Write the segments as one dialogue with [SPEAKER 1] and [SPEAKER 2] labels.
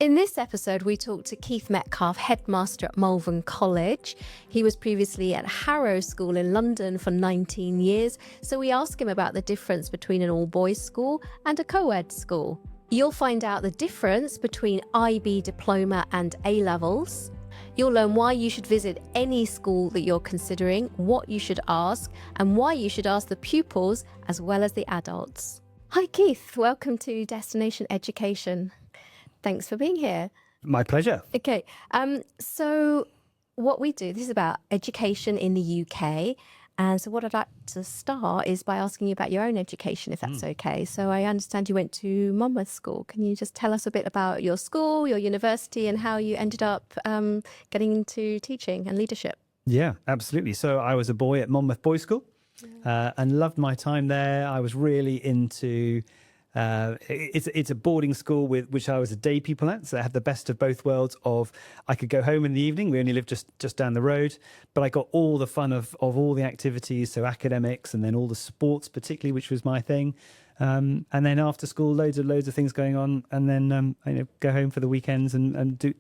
[SPEAKER 1] In this episode, we talked to Keith Metcalfe, headmaster at Malvern College. He was previously at Harrow School in London for 19 years, so we asked him about the difference between an all-boys school and a co-ed school. You'll find out the difference between IB diploma and A-levels. You'll learn why you should visit any school that you're considering, what you should ask, and why you should ask the pupils as well as the adults. Hi Keith, welcome to Destination Education. Thanks for being here.
[SPEAKER 2] My pleasure.
[SPEAKER 1] Okay, so what we do, this is about education in the UK. And so what I'd like to start is by asking you about your own education, if that's okay. So I understand you went to Monmouth School. Can you just tell us a bit about your school, your university, and how you ended up getting into teaching and leadership?
[SPEAKER 2] Yeah, absolutely. So I was a boy at Monmouth Boys' School and loved my time there. I was really into... It's a boarding school which I was a day pupil at, so I had the best of both worlds. Of I could go home in the evening. We only lived just down the road, but I got all the fun of all the activities, so academics, and then all the sports, particularly, which was my thing. And then after school, loads of things going on, and then go home for the weekends and do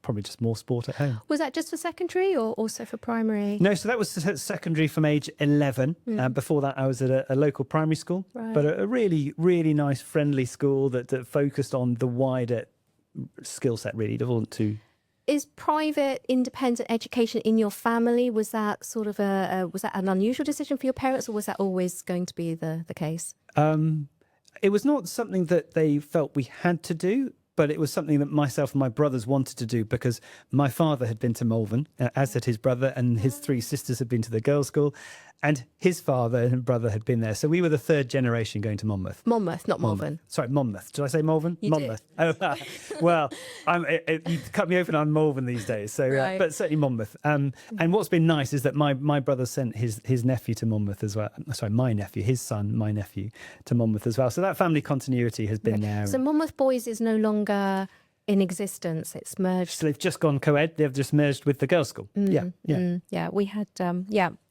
[SPEAKER 2] probably just more sport at home.
[SPEAKER 1] Was that just for secondary or also for primary?
[SPEAKER 2] No, so that was secondary from age 11. Before that, I was at a local primary school, but a really, really nice, friendly school that focused on the wider skill set, really. It wasn't too...
[SPEAKER 1] Is private independent education in your family, was that sort of was that an unusual decision for your parents, or was that always going to be the case?
[SPEAKER 2] It was not something that they felt we had to do, but it was something that myself and my brothers wanted to do because my father had been to Malvern, as had his brother, and his three sisters had been to the girls' school, and his father and brother had been there. So we were the third generation going to Monmouth.
[SPEAKER 1] Monmouth, not Malvern.
[SPEAKER 2] Sorry, Monmouth. Did I say Malvern?
[SPEAKER 1] You
[SPEAKER 2] Monmouth. Did. Oh, well, you cut me open on Malvern these days. So, but certainly Monmouth. And what's been nice is that my brother sent his nephew to Monmouth as well. Sorry, my nephew, his son, my nephew, to Monmouth as well. So that family continuity has been there.
[SPEAKER 1] So Monmouth Boys is no longer in existence. It's merged.
[SPEAKER 2] So they've just gone co-ed. They've just merged with the girls' school. Yeah.
[SPEAKER 1] We had.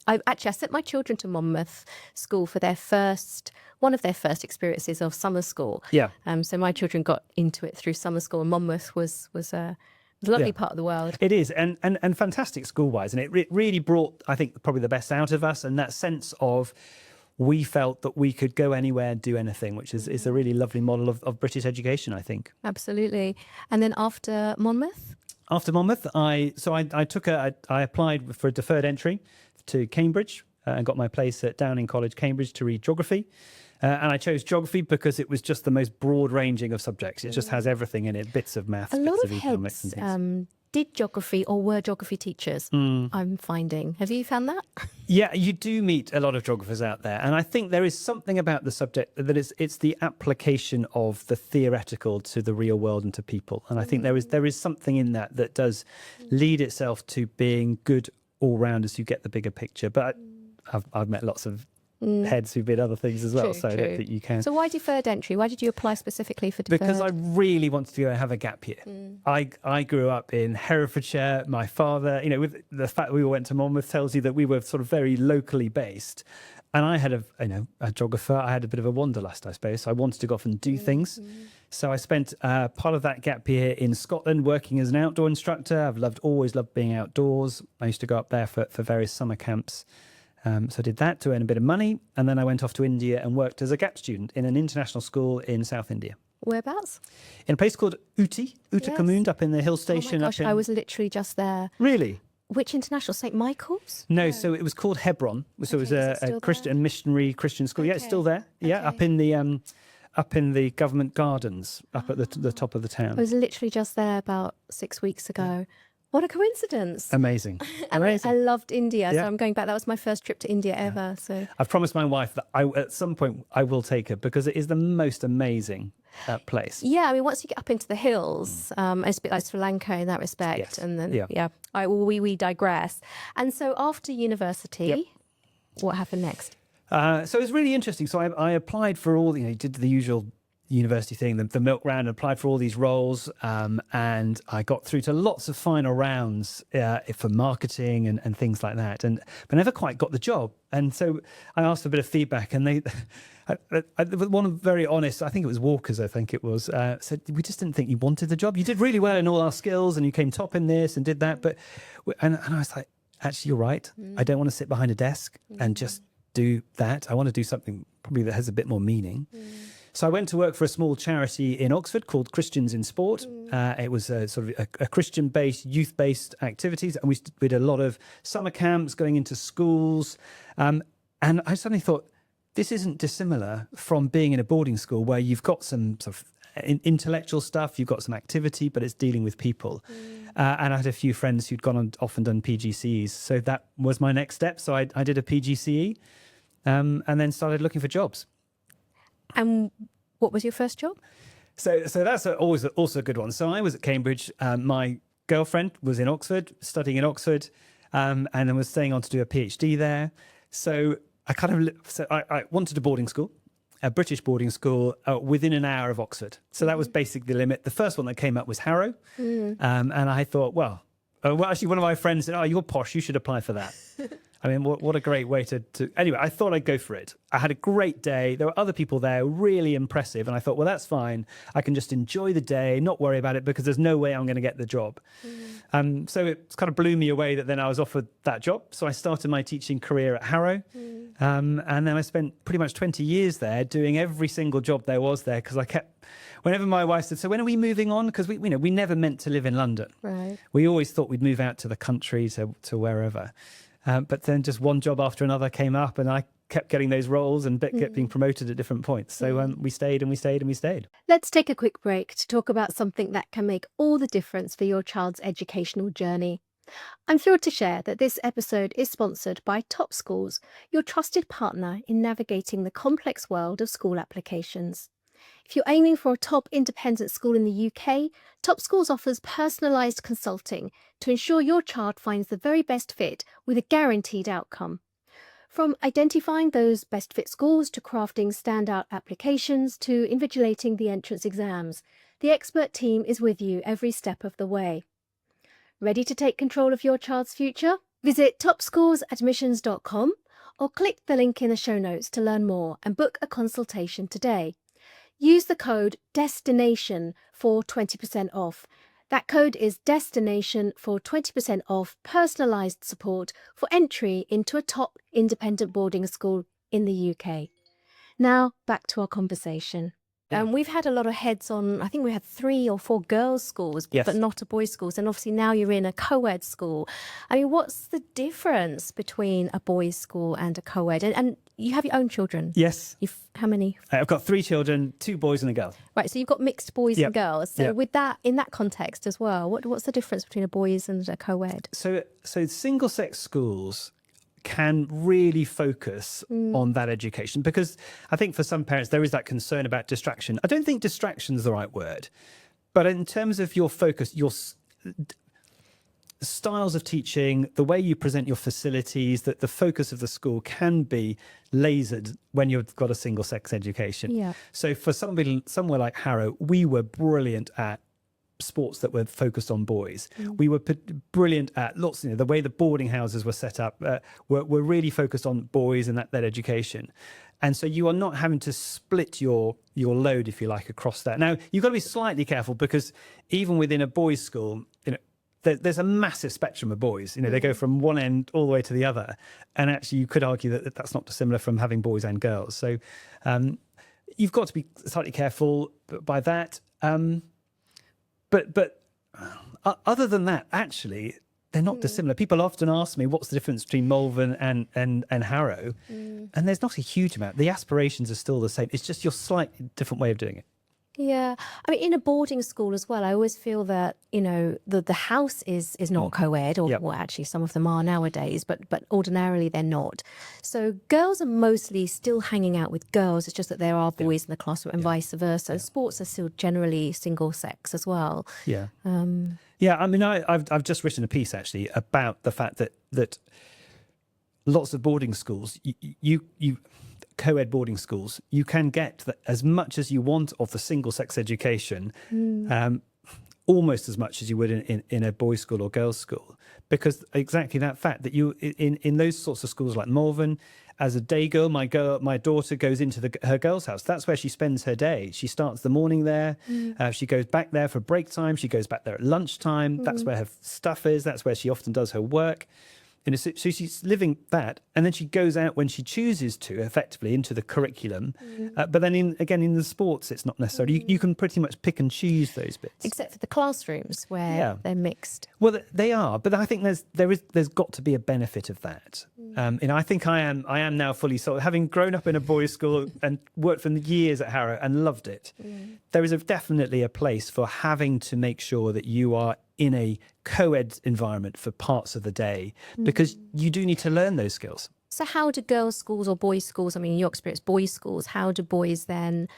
[SPEAKER 1] I sent my children to Monmouth School for one of their first experiences of summer school.
[SPEAKER 2] Yeah.
[SPEAKER 1] So my children got into it through summer school, and Monmouth was a lovely part of the world.
[SPEAKER 2] It is, and fantastic school-wise, and it really brought, I think, probably the best out of us, and that sense of we felt that we could go anywhere and do anything, which is a really lovely model of British education, I think.
[SPEAKER 1] Absolutely. And then after Monmouth?
[SPEAKER 2] After Monmouth, I applied for a deferred entry to Cambridge and got my place at Downing College, Cambridge, to read geography. And I chose geography because it was just the most broad-ranging of subjects. It just has everything in it, bits of maths, bits of economics and things.
[SPEAKER 1] Did geography or were geography teachers, I'm finding. Have you found that?
[SPEAKER 2] Yeah, you do meet a lot of geographers out there. And I think there is something about the subject that it's the application of the theoretical to the real world and to people. And I think there is something in that does lead itself to being good all round as you get the bigger picture. But I've met lots of heads who bid other things as well, I don't think you can.
[SPEAKER 1] So why deferred entry? Why did you apply specifically for deferred?
[SPEAKER 2] Because I really wanted to go and have a gap year. I grew up in Herefordshire. My father, with the fact that we went to Monmouth tells you that we were sort of very locally based. And I had a geographer. I had a bit of a wanderlust, I suppose. So I wanted to go off and do things. So I spent part of that gap year in Scotland working as an outdoor instructor. I've always loved being outdoors. I used to go up there for various summer camps. So I did that to earn a bit of money, and then I went off to India and worked as a gap student in an international school in South India.
[SPEAKER 1] Whereabouts?
[SPEAKER 2] In a place called Uttakamund, up in the hill station.
[SPEAKER 1] Oh my gosh, I was literally just there.
[SPEAKER 2] Really?
[SPEAKER 1] Which international? St. Michael's?
[SPEAKER 2] No, so it was called Hebron. So it was a Christian missionary Christian school. Yeah, it's still there. Yeah, up in the government gardens, up at the top of the town.
[SPEAKER 1] I was literally just there about 6 weeks ago. What a coincidence.
[SPEAKER 2] Amazing.
[SPEAKER 1] I loved India, so I'm going back. That was my first trip to India ever. So
[SPEAKER 2] I've promised my wife that at some point I will take her because it is the most amazing place.
[SPEAKER 1] Yeah, I mean, once you get up into the hills, it's a bit like Sri Lanka in that respect.
[SPEAKER 2] Yes.
[SPEAKER 1] And then, we digress. And so after university, what happened next?
[SPEAKER 2] So it was really interesting. So I applied for all, did the usual university thing, the milk round, applied for all these roles, and I got through to lots of final rounds for marketing and things like that, but never quite got the job. And so I asked for a bit of feedback, and one very honest, I think it was Walker's, I think it was, said, we just didn't think you wanted the job. You did really well in all our skills and you came top in this and did that. But, and I was like, actually, you're right. I don't want to sit behind a desk and just do that. I want to do something probably that has a bit more meaning. So I went to work for a small charity in Oxford called Christians in Sport. It was a sort of a Christian-based, youth-based activities. And we did a lot of summer camps going into schools. And I suddenly thought, this isn't dissimilar from being in a boarding school where you've got some sort of intellectual stuff, you've got some activity, but it's dealing with people. And I had a few friends who'd gone off and done PGCEs. So that was my next step. So I did a PGCE and then started looking for jobs.
[SPEAKER 1] And what was your first job?
[SPEAKER 2] So that's always also a good one. So I was at Cambridge. My girlfriend was in Oxford, studying in Oxford, and then was staying on to do a PhD there. So I wanted a boarding school, a British boarding school within an hour of Oxford. So that was basically the limit. The first one that came up was Harrow. And I thought, well, actually one of my friends said, oh, you're posh, you should apply for that. I mean, what a great way to... Anyway, I thought I'd go for it. I had a great day. There were other people there, really impressive. And I thought, well, that's fine. I can just enjoy the day, not worry about it because there's no way I'm going to get the job. So it kind of blew me away that then I was offered that job. So I started my teaching career at Harrow. And then I spent pretty much 20 years there doing every single job there was there because I kept... Whenever my wife said, so when are we moving on? Because we never meant to live in London. Right. We always thought we'd move out to the country, to wherever. But then just one job after another came up and I kept getting those roles and kept being promoted at different points. So we stayed and we stayed and we stayed.
[SPEAKER 1] Let's take a quick break to talk about something that can make all the difference for your child's educational journey. I'm thrilled to share that this episode is sponsored by Top Schools, your trusted partner in navigating the complex world of school applications. If you're aiming for a top independent school in the UK, Top Schools offers personalised consulting to ensure your child finds the very best fit with a guaranteed outcome. From identifying those best fit schools to crafting standout applications to invigilating the entrance exams, the expert team is with you every step of the way. Ready to take control of your child's future? Visit topschoolsadmissions.com or click the link in the show notes to learn more and book a consultation today. Use the code DESTINATION for 20% off. That code is DESTINATION for 20% off personalised support for entry into a top independent boarding school in the UK. Now, back to our conversation. We've had a lot of heads on, I think we had 3 or 4 girls' schools, but not a boys' schools. And obviously now you're in a co-ed school. I mean, what's the difference between a boys' school and a co-ed? And you have your own children?
[SPEAKER 2] Yes.
[SPEAKER 1] How many?
[SPEAKER 2] I've got 3 children, 2 boys and a girl.
[SPEAKER 1] Right, so you've got mixed boys and girls. So with that, in that context as well, what's the difference between a boys and a co-ed?
[SPEAKER 2] So single-sex schools can really focus on that education because I think for some parents there is that concern about distraction. I don't think distraction is the right word, but in terms of your focus, your styles of teaching, the way you present your facilities, that the focus of the school can be lasered when you've got a single-sex education. Yeah. So for somewhere like Harrow, we were brilliant at sports that were focused on boys. We were brilliant at lots, the way the boarding houses were set up were really focused on boys and that education. And so you are not having to split your load, if you like, across that. Now, you've got to be slightly careful because even within a boys' school, there's a massive spectrum of boys. They go from one end all the way to the other. And actually, you could argue that that's not dissimilar from having boys and girls. So you've got to be slightly careful by that. But other than that, actually, they're not dissimilar. People often ask me, what's the difference between Malvern and Harrow? And there's not a huge amount. The aspirations are still the same. It's just your slightly different way of doing it.
[SPEAKER 1] Yeah. I mean, in a boarding school as well, I always feel that, the house is not co-ed, or well, actually some of them are nowadays, but ordinarily they're not. So girls are mostly still hanging out with girls. It's just that there are boys in the classroom and vice versa. Sports are still generally single sex as well. Yeah.
[SPEAKER 2] I mean, I've just written a piece actually about the fact that lots of boarding schools, you co-ed boarding schools, you can get as much as you want of the single-sex education, almost as much as you would in a boys' school or girls' school, because exactly that fact that you in those sorts of schools like Malvern, as a day girl, my daughter goes into her girls' house. That's where she spends her day. She starts the morning there. She goes back there for break time. She goes back there at lunchtime. That's where her stuff is. That's where she often does her work. So she's living that, and then she goes out when she chooses to, effectively, into the curriculum. But then, in the sports, it's not necessarily. You can pretty much pick and choose those bits,
[SPEAKER 1] except for the classrooms where they're mixed.
[SPEAKER 2] Well, they are, but I think there's got to be a benefit of that. I think I am now fully sold, having grown up in a boys' school and worked for years at Harrow and loved it. There is definitely a place for having to make sure that you are in a co-ed environment for parts of the day, because you do need to learn those skills.
[SPEAKER 1] So how do girls' schools or boys' schools, I mean, in your experience, boys' schools, how do boys then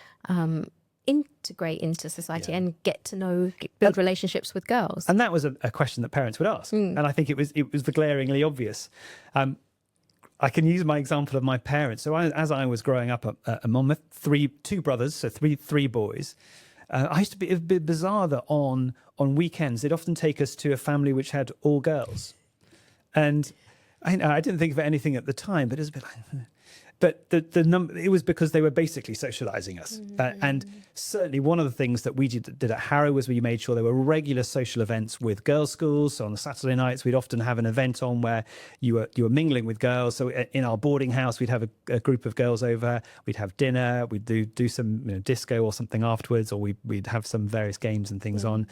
[SPEAKER 1] integrate into society and get to know, build relationships with girls?
[SPEAKER 2] And that was a question that parents would ask. And I think it was the glaringly obvious. I can use my example of my parents. So as I was growing up at Monmouth, two brothers, so three boys. I used to be a bit bizarre that on weekends they'd often take us to a family which had all girls, and I didn't think of anything at the time, but it was a bit like. But the number, it was because they were basically socialising us. And certainly one of the things that we did at Harrow was we made sure there were regular social events with girls' schools. So on the Saturday nights, we'd often have an event on where you were mingling with girls. So in our boarding house, we'd have a group of girls over. We'd have dinner. We'd do some disco or something afterwards, or we'd have some various games and things on.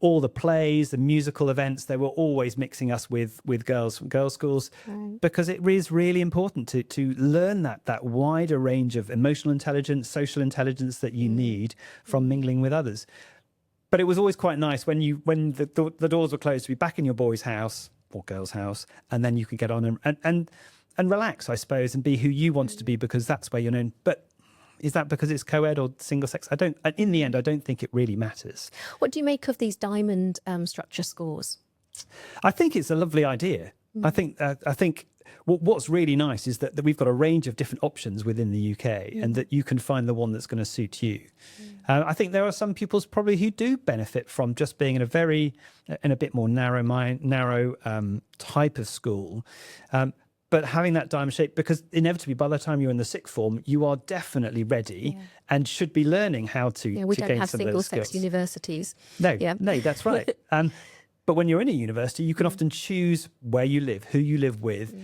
[SPEAKER 2] All the plays, the musical events, they were always mixing us with girls from girls' schools, because it is really important to learn that wider range of emotional intelligence, social intelligence that you need from mingling with others. But it was always quite nice when the doors were closed to be back in your boy's house or girl's house, and then you could get on and relax, I suppose, and be who you wanted to be, because that's where you're known. But is that because it's co-ed or single sex? In the end, I don't think it really matters.
[SPEAKER 1] What do you make of these diamond structure schools?
[SPEAKER 2] I think it's a lovely idea. I think what's really nice is that we've got a range of different options within the UK, and that you can find the one that's going to suit you. I think there are some pupils probably who do benefit from just being in a bit more narrow type of school. But having that diamond shape, because inevitably by the time you're in the sixth form, you are definitely ready and should be learning how to gain some of those skills.
[SPEAKER 1] We don't have single-sex universities.
[SPEAKER 2] No, that's right. But when you're in a university, you can often choose where you live, who you live with.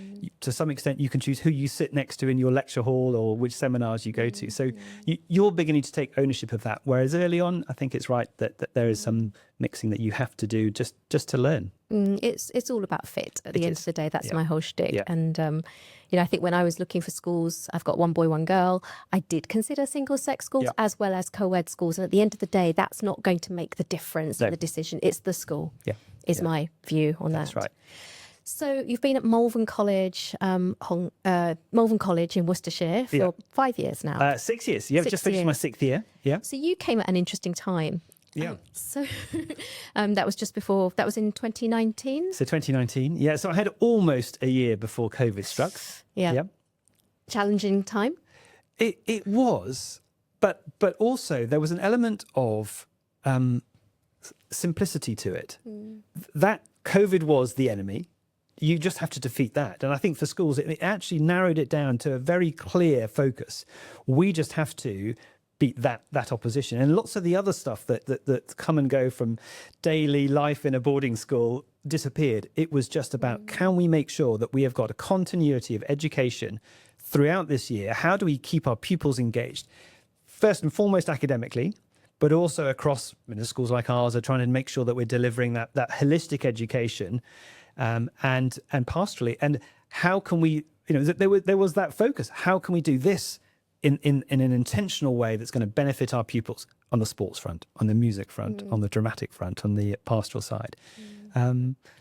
[SPEAKER 2] To some extent, you can choose who you sit next to in your lecture hall or which seminars you go to. So you're beginning to take ownership of that. Whereas early on, I think it's right that there is some mixing that you have to do just to learn.
[SPEAKER 1] It's all about fit at the end of the day. That's my whole shtick. Yeah. And, I think when I was looking for schools, I've got one boy, one girl. I did consider single-sex schools as well as co-ed schools. And at the end of the day, that's not going to make the difference in the decision. It's the school. Is my view on that.
[SPEAKER 2] That's right.
[SPEAKER 1] So you've been at Malvern College, Malvern College in Worcestershire for 5 years now.
[SPEAKER 2] 6 years. Yeah, just finished my 6th year. Yeah.
[SPEAKER 1] So you came at an interesting time.
[SPEAKER 2] Yeah.
[SPEAKER 1] So that was just before, that was in 2019?
[SPEAKER 2] So 2019. Yeah. So I had almost a year before COVID struck.
[SPEAKER 1] Yeah. Challenging time?
[SPEAKER 2] It was, but also there was an element of simplicity to it. That COVID was the enemy. You just have to defeat that. And I think for schools, it actually narrowed it down to a very clear focus. We just have to beat that opposition. And lots of the other stuff that come and go from daily life in a boarding school disappeared. It was just about, can we make sure that we have got a continuity of education throughout this year? How do we keep our pupils engaged? First and foremost academically, but also across schools like ours are trying to make sure that we're delivering that holistic education and pastorally. And how can we, there was that focus. How can we do this in an intentional way that's going to benefit our pupils on the sports front, on the music front, on the dramatic front, on the pastoral side?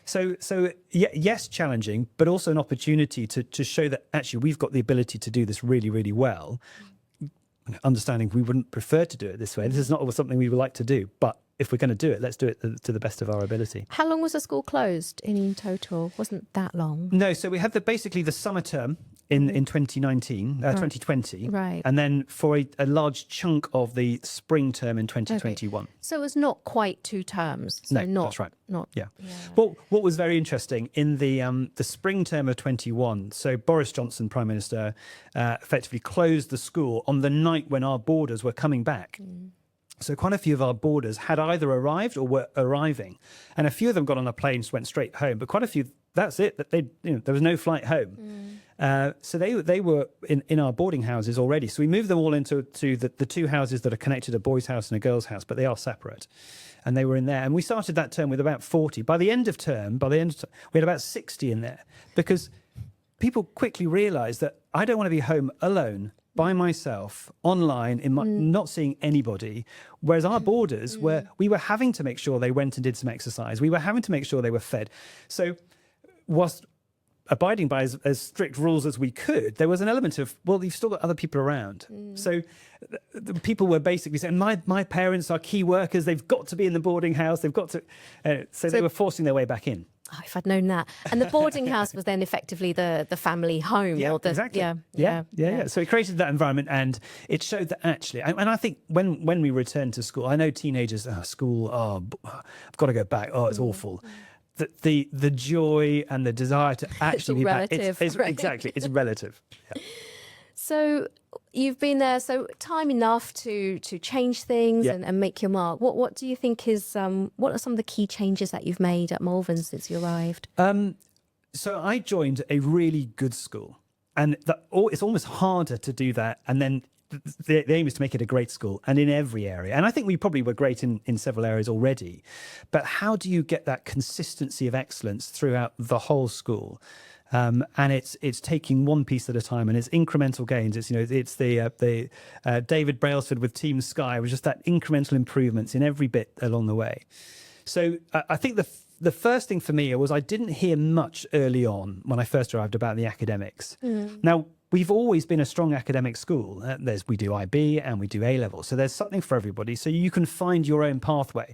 [SPEAKER 2] So yes, challenging, but also an opportunity to show that actually we've got the ability to do this really, really well. Understanding we wouldn't prefer to do it this way. This is not something we would like to do, but if we're going to do it, let's do it to the best of our ability.
[SPEAKER 1] How long was the school closed in total? Wasn't that long?
[SPEAKER 2] No, so we had basically the summer term, in 2020,
[SPEAKER 1] Right.
[SPEAKER 2] and then for a large chunk of the spring term in 2021.
[SPEAKER 1] Okay. So it was not quite 2 terms. So
[SPEAKER 2] No,
[SPEAKER 1] not,
[SPEAKER 2] that's right.
[SPEAKER 1] Not,
[SPEAKER 2] Yeah. Well, what was very interesting in the spring term of 21, so Boris Johnson, Prime Minister, effectively closed the school on the night when our boarders were coming back. So quite a few of our boarders had either arrived or were arriving, and a few of them got on a plane, just went straight home. But quite a few, that's it. That there was no flight home. So they were in our boarding houses already. So we moved them all into the 2 houses that are connected, a boys' house and a girls' house, but they are separate. And they were in there. And we started that term with about 40. By the end of term, we had about 60 in there, because people quickly realised that I don't want to be home alone by myself online not seeing anybody, whereas our boarders we were having to make sure they went and did some exercise, we were having to make sure they were fed. So whilst abiding by as strict rules as we could, there was an element of, well, you've still got other people around. So the people were basically saying, my parents are key workers, they've got to be in the boarding house, they've got to so they were forcing their way back in.
[SPEAKER 1] Oh, if I'd known that. And the boarding house was then effectively the family home.
[SPEAKER 2] Yeah,
[SPEAKER 1] or the,
[SPEAKER 2] exactly.
[SPEAKER 1] Yeah.
[SPEAKER 2] So it created that environment, and it showed that actually, and I think when we returned to school, I know teenagers, school, I've got to go back. Oh, it's awful. The joy and the desire to actually be
[SPEAKER 1] relative,
[SPEAKER 2] back. It's
[SPEAKER 1] right?
[SPEAKER 2] Exactly. It's relative. Yeah.
[SPEAKER 1] So you've been there, so time enough to change things and make your mark. What do you think is, what are some of the key changes that you've made at Malvern since you arrived?
[SPEAKER 2] So I joined a really good school, and it's almost harder to do that. And then the aim is to make it a great school, and in every area. And I think we probably were great in several areas already. But how do you get that consistency of excellence throughout the whole school? And it's taking one piece at a time, and it's incremental gains. It's the David Brailsford with Team Sky was just that incremental improvements in every bit along the way. So I think the first thing for me was I didn't hear much early on when I first arrived about the academics. Now, we've always been a strong academic school. We do IB and we do A-level, so there's something for everybody. So you can find your own pathway.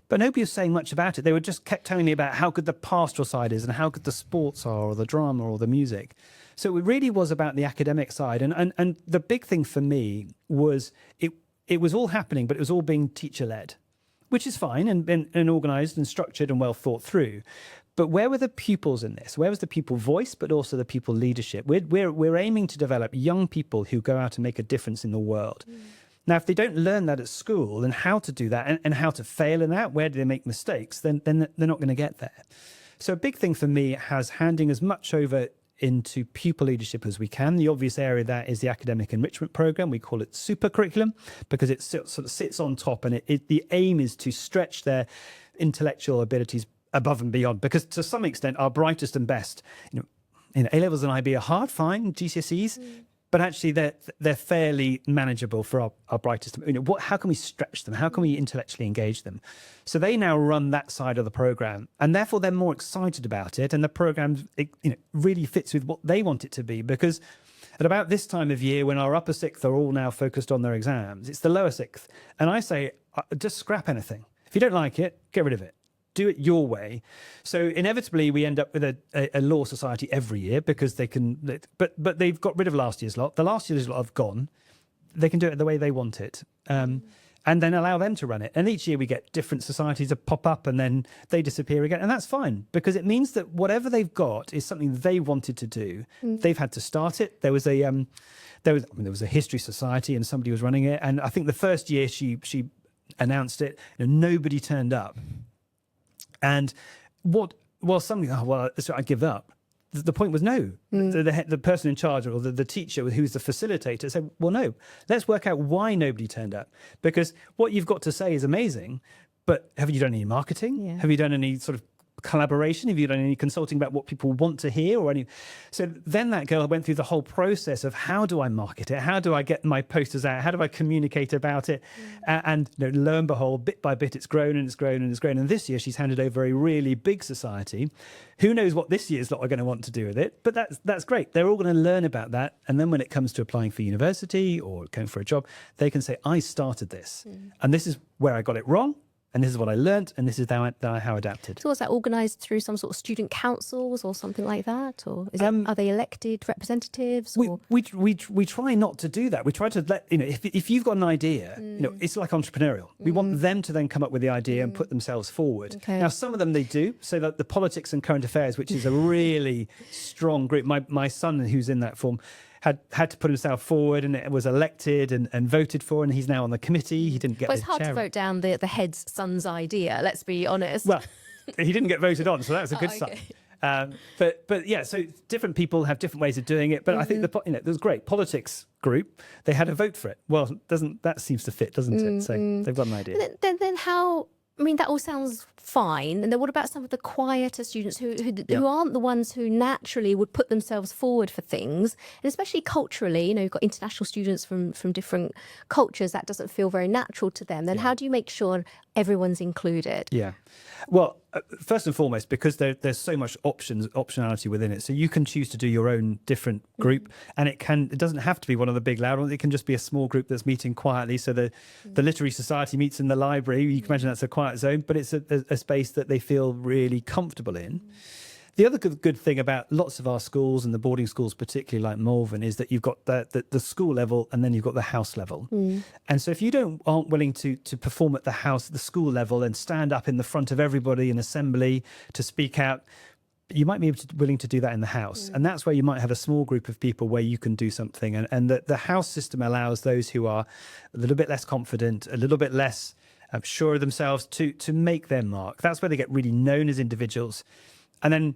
[SPEAKER 2] But nobody was saying much about it. They kept telling me about how good the pastoral side is and how good the sports are, or the drama, or the music. So it really was about the academic side. And the big thing for me was it was all happening, but it was all being teacher-led, which is fine and organised and structured and well thought through. But where were the pupils in this? Where was the pupil voice, but also the pupil leadership? We're aiming to develop young people who go out and make a difference in the world. Now, if they don't learn that at school and how to do that and how to fail in that, where do they make mistakes, then they're not going to get there. So a big thing for me has handing as much over into pupil leadership as we can. The obvious area that is the academic enrichment program. We call it super curriculum because it sort of sits on top, and the aim is to stretch their intellectual abilities above and beyond, because to some extent our brightest and best, A-levels and IB are hard, fine, GCSEs, but actually they're fairly manageable for our brightest. How can we stretch them? How can we intellectually engage them? So they now run that side of the program, and therefore they're more excited about it, and the program really fits with what they want it to be, because at about this time of year, when our upper sixth are all now focused on their exams, it's the lower sixth, and I say just scrap anything. If you don't like it, get rid of it. Do it your way. So inevitably we end up with a law society every year, because they can, but they've got rid of last year's lot. The last year's lot have gone. They can do it the way they want it, and then allow them to run it. And each year we get different societies that pop up, and then they disappear again. And that's fine, because it means that whatever they've got is something they wanted to do. They've had to start it. There was a history society, and somebody was running it. And I think the first year she announced it, nobody turned up. And so I give up. The point was no. The person in charge, or the teacher who's the facilitator, said, well, no, let's work out why nobody turned up. Because what you've got to say is amazing, but have you done any marketing?
[SPEAKER 1] Yeah.
[SPEAKER 2] Have you done any sort of collaboration? Have you done any consulting about what people want to hear? So then that girl went through the whole process of, how do I market it? How do I get my posters out? How do I communicate about it? And lo and behold, bit by bit, it's grown and it's grown and it's grown. And this year she's handed over a really big society. Who knows what this year's lot are going to want to do with it? But that's great. They're all going to learn about that. And then when it comes to applying for university or going for a job, they can say, I started this. And this is where I got it wrong. and this is what I learnt, and this is how I adapted.
[SPEAKER 1] So was that organised through some sort of student councils or something like that? Or are they elected representatives?
[SPEAKER 2] We try not to do that. We try to let, if you've got an idea, it's like entrepreneurial. We want them to then come up with the idea and put themselves forward.
[SPEAKER 1] Okay.
[SPEAKER 2] Now, some of them they do, so that the politics and current affairs, which is a really strong group. My son, who's in that form, had to put himself forward and was elected and voted for, and he's now on the committee. He didn't get
[SPEAKER 1] But it's
[SPEAKER 2] the
[SPEAKER 1] hard
[SPEAKER 2] chair.
[SPEAKER 1] to vote down the head's son's idea, let's be honest.
[SPEAKER 2] Well, he didn't get voted on, so that was a good sign. But yeah, so different people have different ways of doing it. But I think there was great politics group. They had a vote for it. Well, that seems to fit, doesn't it? So they've got an idea.
[SPEAKER 1] Then how? I mean, that all sounds fine. And then what about some of the quieter students who aren't the ones who naturally would put themselves forward for things? And especially culturally, you've got international students from different cultures. That doesn't feel very natural to them. Then how do you make sure everyone's included?
[SPEAKER 2] Yeah. Well, first and foremost, because there's so much optionality within it. So you can choose to do your own different group, and it doesn't have to be one of the big loud ones. It can just be a small group that's meeting quietly. So the literary society meets in the library. You can imagine that's a quiet zone, but it's a space that they feel really comfortable in. The other good thing about lots of our schools, and the boarding schools particularly like Malvern, is that you've got the school level and then you've got the house level. And so if you aren't willing to perform at the school level and stand up in the front of everybody in assembly to speak out, you might be willing to do that in the house. And that's where you might have a small group of people where you can do something. And the house system allows those who are a little bit less confident, a little bit less sure of themselves to make their mark. That's where they get really known as individuals. And then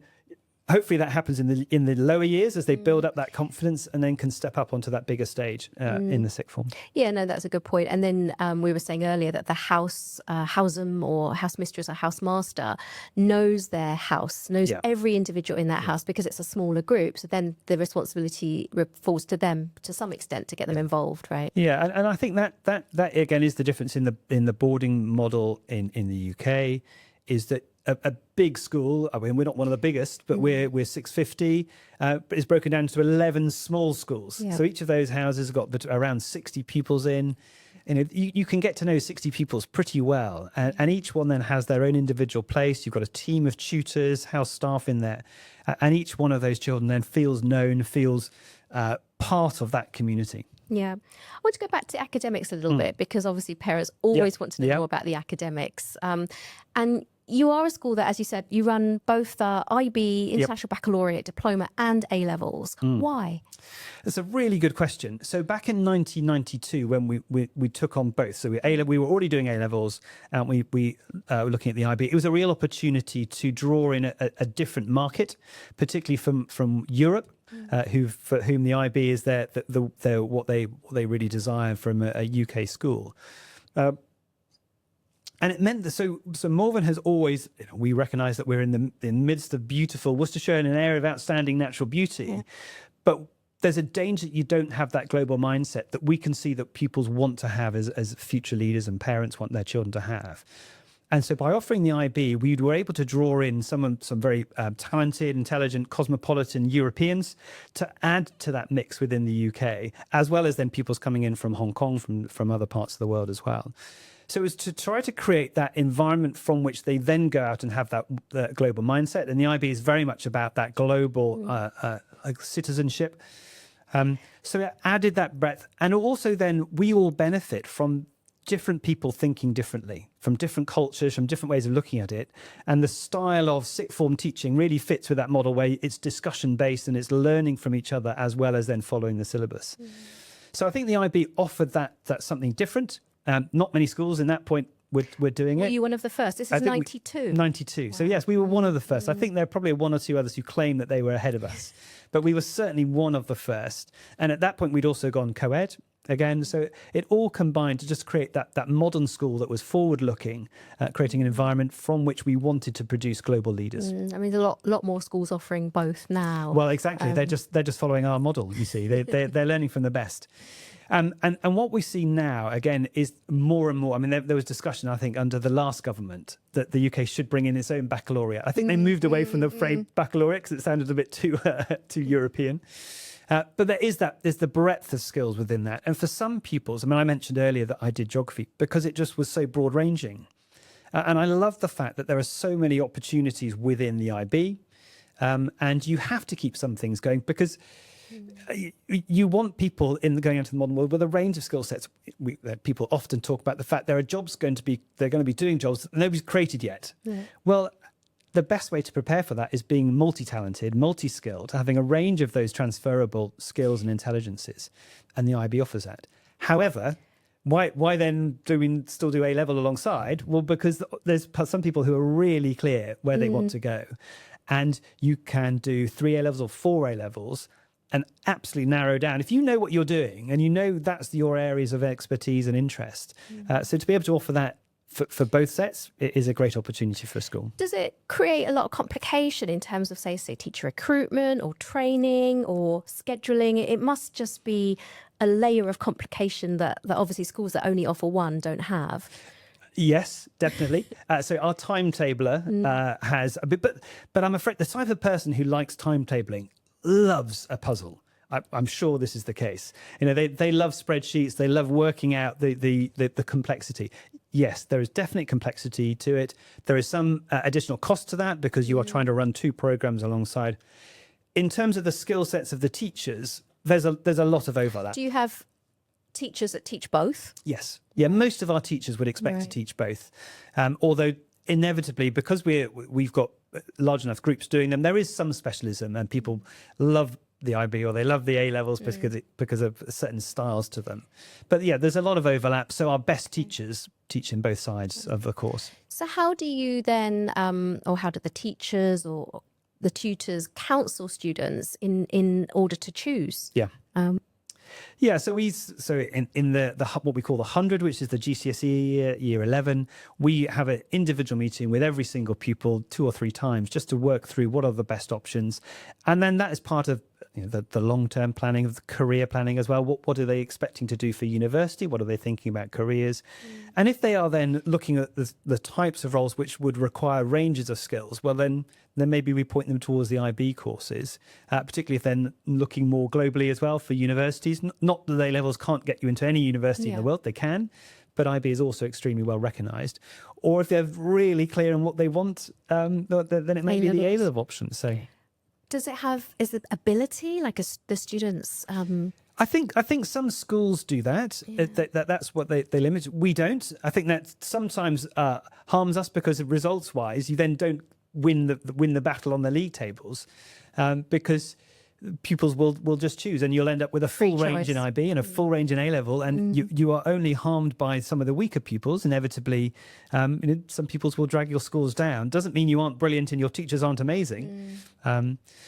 [SPEAKER 2] hopefully that happens in the lower years as they build up that confidence and then can step up onto that bigger stage in the sixth form.
[SPEAKER 1] Yeah, no, that's a good point. And then we were saying earlier that the housem or house mistress or housemaster knows their house, knows every individual in that house because it's a smaller group. So then the responsibility falls to them to some extent to get them involved, right?
[SPEAKER 2] Yeah, and I think that again is the difference in the boarding model in the UK, is that a big school, I mean, we're not one of the biggest, but we're 650, but it's broken down into 11 small schools.
[SPEAKER 1] Yeah.
[SPEAKER 2] So each of those houses have got around 60 pupils in. You can get to know 60 pupils pretty well, and each one then has their own individual place. You've got a team of tutors, house staff in there, and each one of those children then feels known, feels part of that community.
[SPEAKER 1] Yeah. I want to go back to academics a little bit, because obviously parents always want to know more about the academics. And you are a school that, as you said, you run both the IB, International Baccalaureate Diploma, and A-levels. Why?
[SPEAKER 2] That's a really good question. So back in 1992, when we took on both, so we were already doing A-levels, and we were looking at the IB. It was a real opportunity to draw in a different market, particularly from Europe. For whom the IB is what they really desire from a UK school. And it meant that so Malvern has always, we recognise that we're in the midst of beautiful Worcestershire, in an area of outstanding natural beauty, but there's a danger that you don't have that global mindset that we can see that pupils want to have as future leaders and parents want their children to have. And so by offering the IB, we were able to draw in some very talented, intelligent, cosmopolitan Europeans to add to that mix within the UK, as well as then pupils coming in from Hong Kong, from other parts of the world as well. So it was to try to create that environment from which they then go out and have that global mindset. And the IB is very much about that global citizenship. So it added that breadth. And also then we all benefit from different people thinking differently, from different cultures, from different ways of looking at it. And the style of sixth form teaching really fits with that model where it's discussion based and it's learning from each other as well as then following the syllabus. So I think the IB offered that something different. Not many schools in that point were doing it.
[SPEAKER 1] Were you one of the first? This is 92.
[SPEAKER 2] 92. Wow. So yes, we were one of the first. I think there are probably one or two others who claim that they were ahead of us, but we were certainly one of the first. And at that point, we'd also gone co-ed again. So it all combined to just create that modern school that was forward-looking, creating an environment from which we wanted to produce global leaders.
[SPEAKER 1] I mean, there's a lot more schools offering both now.
[SPEAKER 2] Well, exactly. They're just following our model. You see, they're learning from the best. And what we see now, again, is more and more. I mean, there was discussion, I think, under the last government that the UK should bring in its own baccalaureate. I think they moved away from the phrase baccalaureate because it sounded a bit too European. But there's the breadth of skills within that. And for some pupils, I mean, I mentioned earlier that I did geography because it just was so broad-ranging. And I love the fact that there are so many opportunities within the IB, and you have to keep some things going because you want people going into the modern world with a range of skill sets. People often talk about the fact they're going to be doing jobs that nobody's created yet. Yeah. Well, the best way to prepare for that is being multi-talented, multi-skilled, having a range of those transferable skills and intelligences, and the IB offers that. However, why then still do A-level alongside? Well, because there's some people who are really clear where they want to go, and you can do 3 A-levels or 4 A-levels and absolutely narrow down. If you know what you're doing and you know that's your areas of expertise and interest, so to be able to offer that for both sets, it is a great opportunity for a school.
[SPEAKER 1] Does it create a lot of complication in terms of, say, teacher recruitment or training or scheduling? It must just be a layer of complication that obviously schools that only offer one don't have.
[SPEAKER 2] Yes, definitely. So our timetabler has a bit, but I'm afraid the type of person who likes timetabling loves a puzzle. I'm sure this is the case. They love spreadsheets. They love working out the complexity. Yes, there is definite complexity to it. There is some additional cost to that because you are trying to run 2 programs alongside. In terms of the skill sets of the teachers, there's a lot of overlap.
[SPEAKER 1] Do you have teachers that teach both?
[SPEAKER 2] Yes. Yeah, most of our teachers would expect to teach both. Although inevitably, because we've got large enough groups doing them, there is some specialism, and people love the IB or they love the A-levels because of certain styles to them. But yeah, there's a lot of overlap. So our best teachers teach in both sides of the course.
[SPEAKER 1] So how do you then, or how do the teachers or the tutors counsel students in order to choose?
[SPEAKER 2] Yeah. Yeah, so in the what we call the 100, which is the GCSE year 11, we have an individual meeting with every single pupil 2 or 3 times just to work through what are the best options, and then that is part of the long-term planning, of the career planning as well. What are they expecting to do for university? What are they thinking about careers? And if they are then looking at the types of roles which would require ranges of skills, well then maybe we point them towards the IB courses, particularly if they're looking more globally as well for universities. Not that A-levels can't get you into any university in the world, they can, but IB is also extremely well recognised. Or if they're really clear on what they want, then it may be the A-level option. So,
[SPEAKER 1] is it ability, like the students?
[SPEAKER 2] I think some schools do that. That's what they limit. We don't. I think that sometimes harms us because results-wise, you then don't win the battle on the league tables, because pupils will just choose, and you'll end up with a full range in IB and a full range in A-level, and you are only harmed by some of the weaker pupils. Inevitably, some pupils will drag your scores down. Doesn't mean you aren't brilliant and your teachers aren't amazing.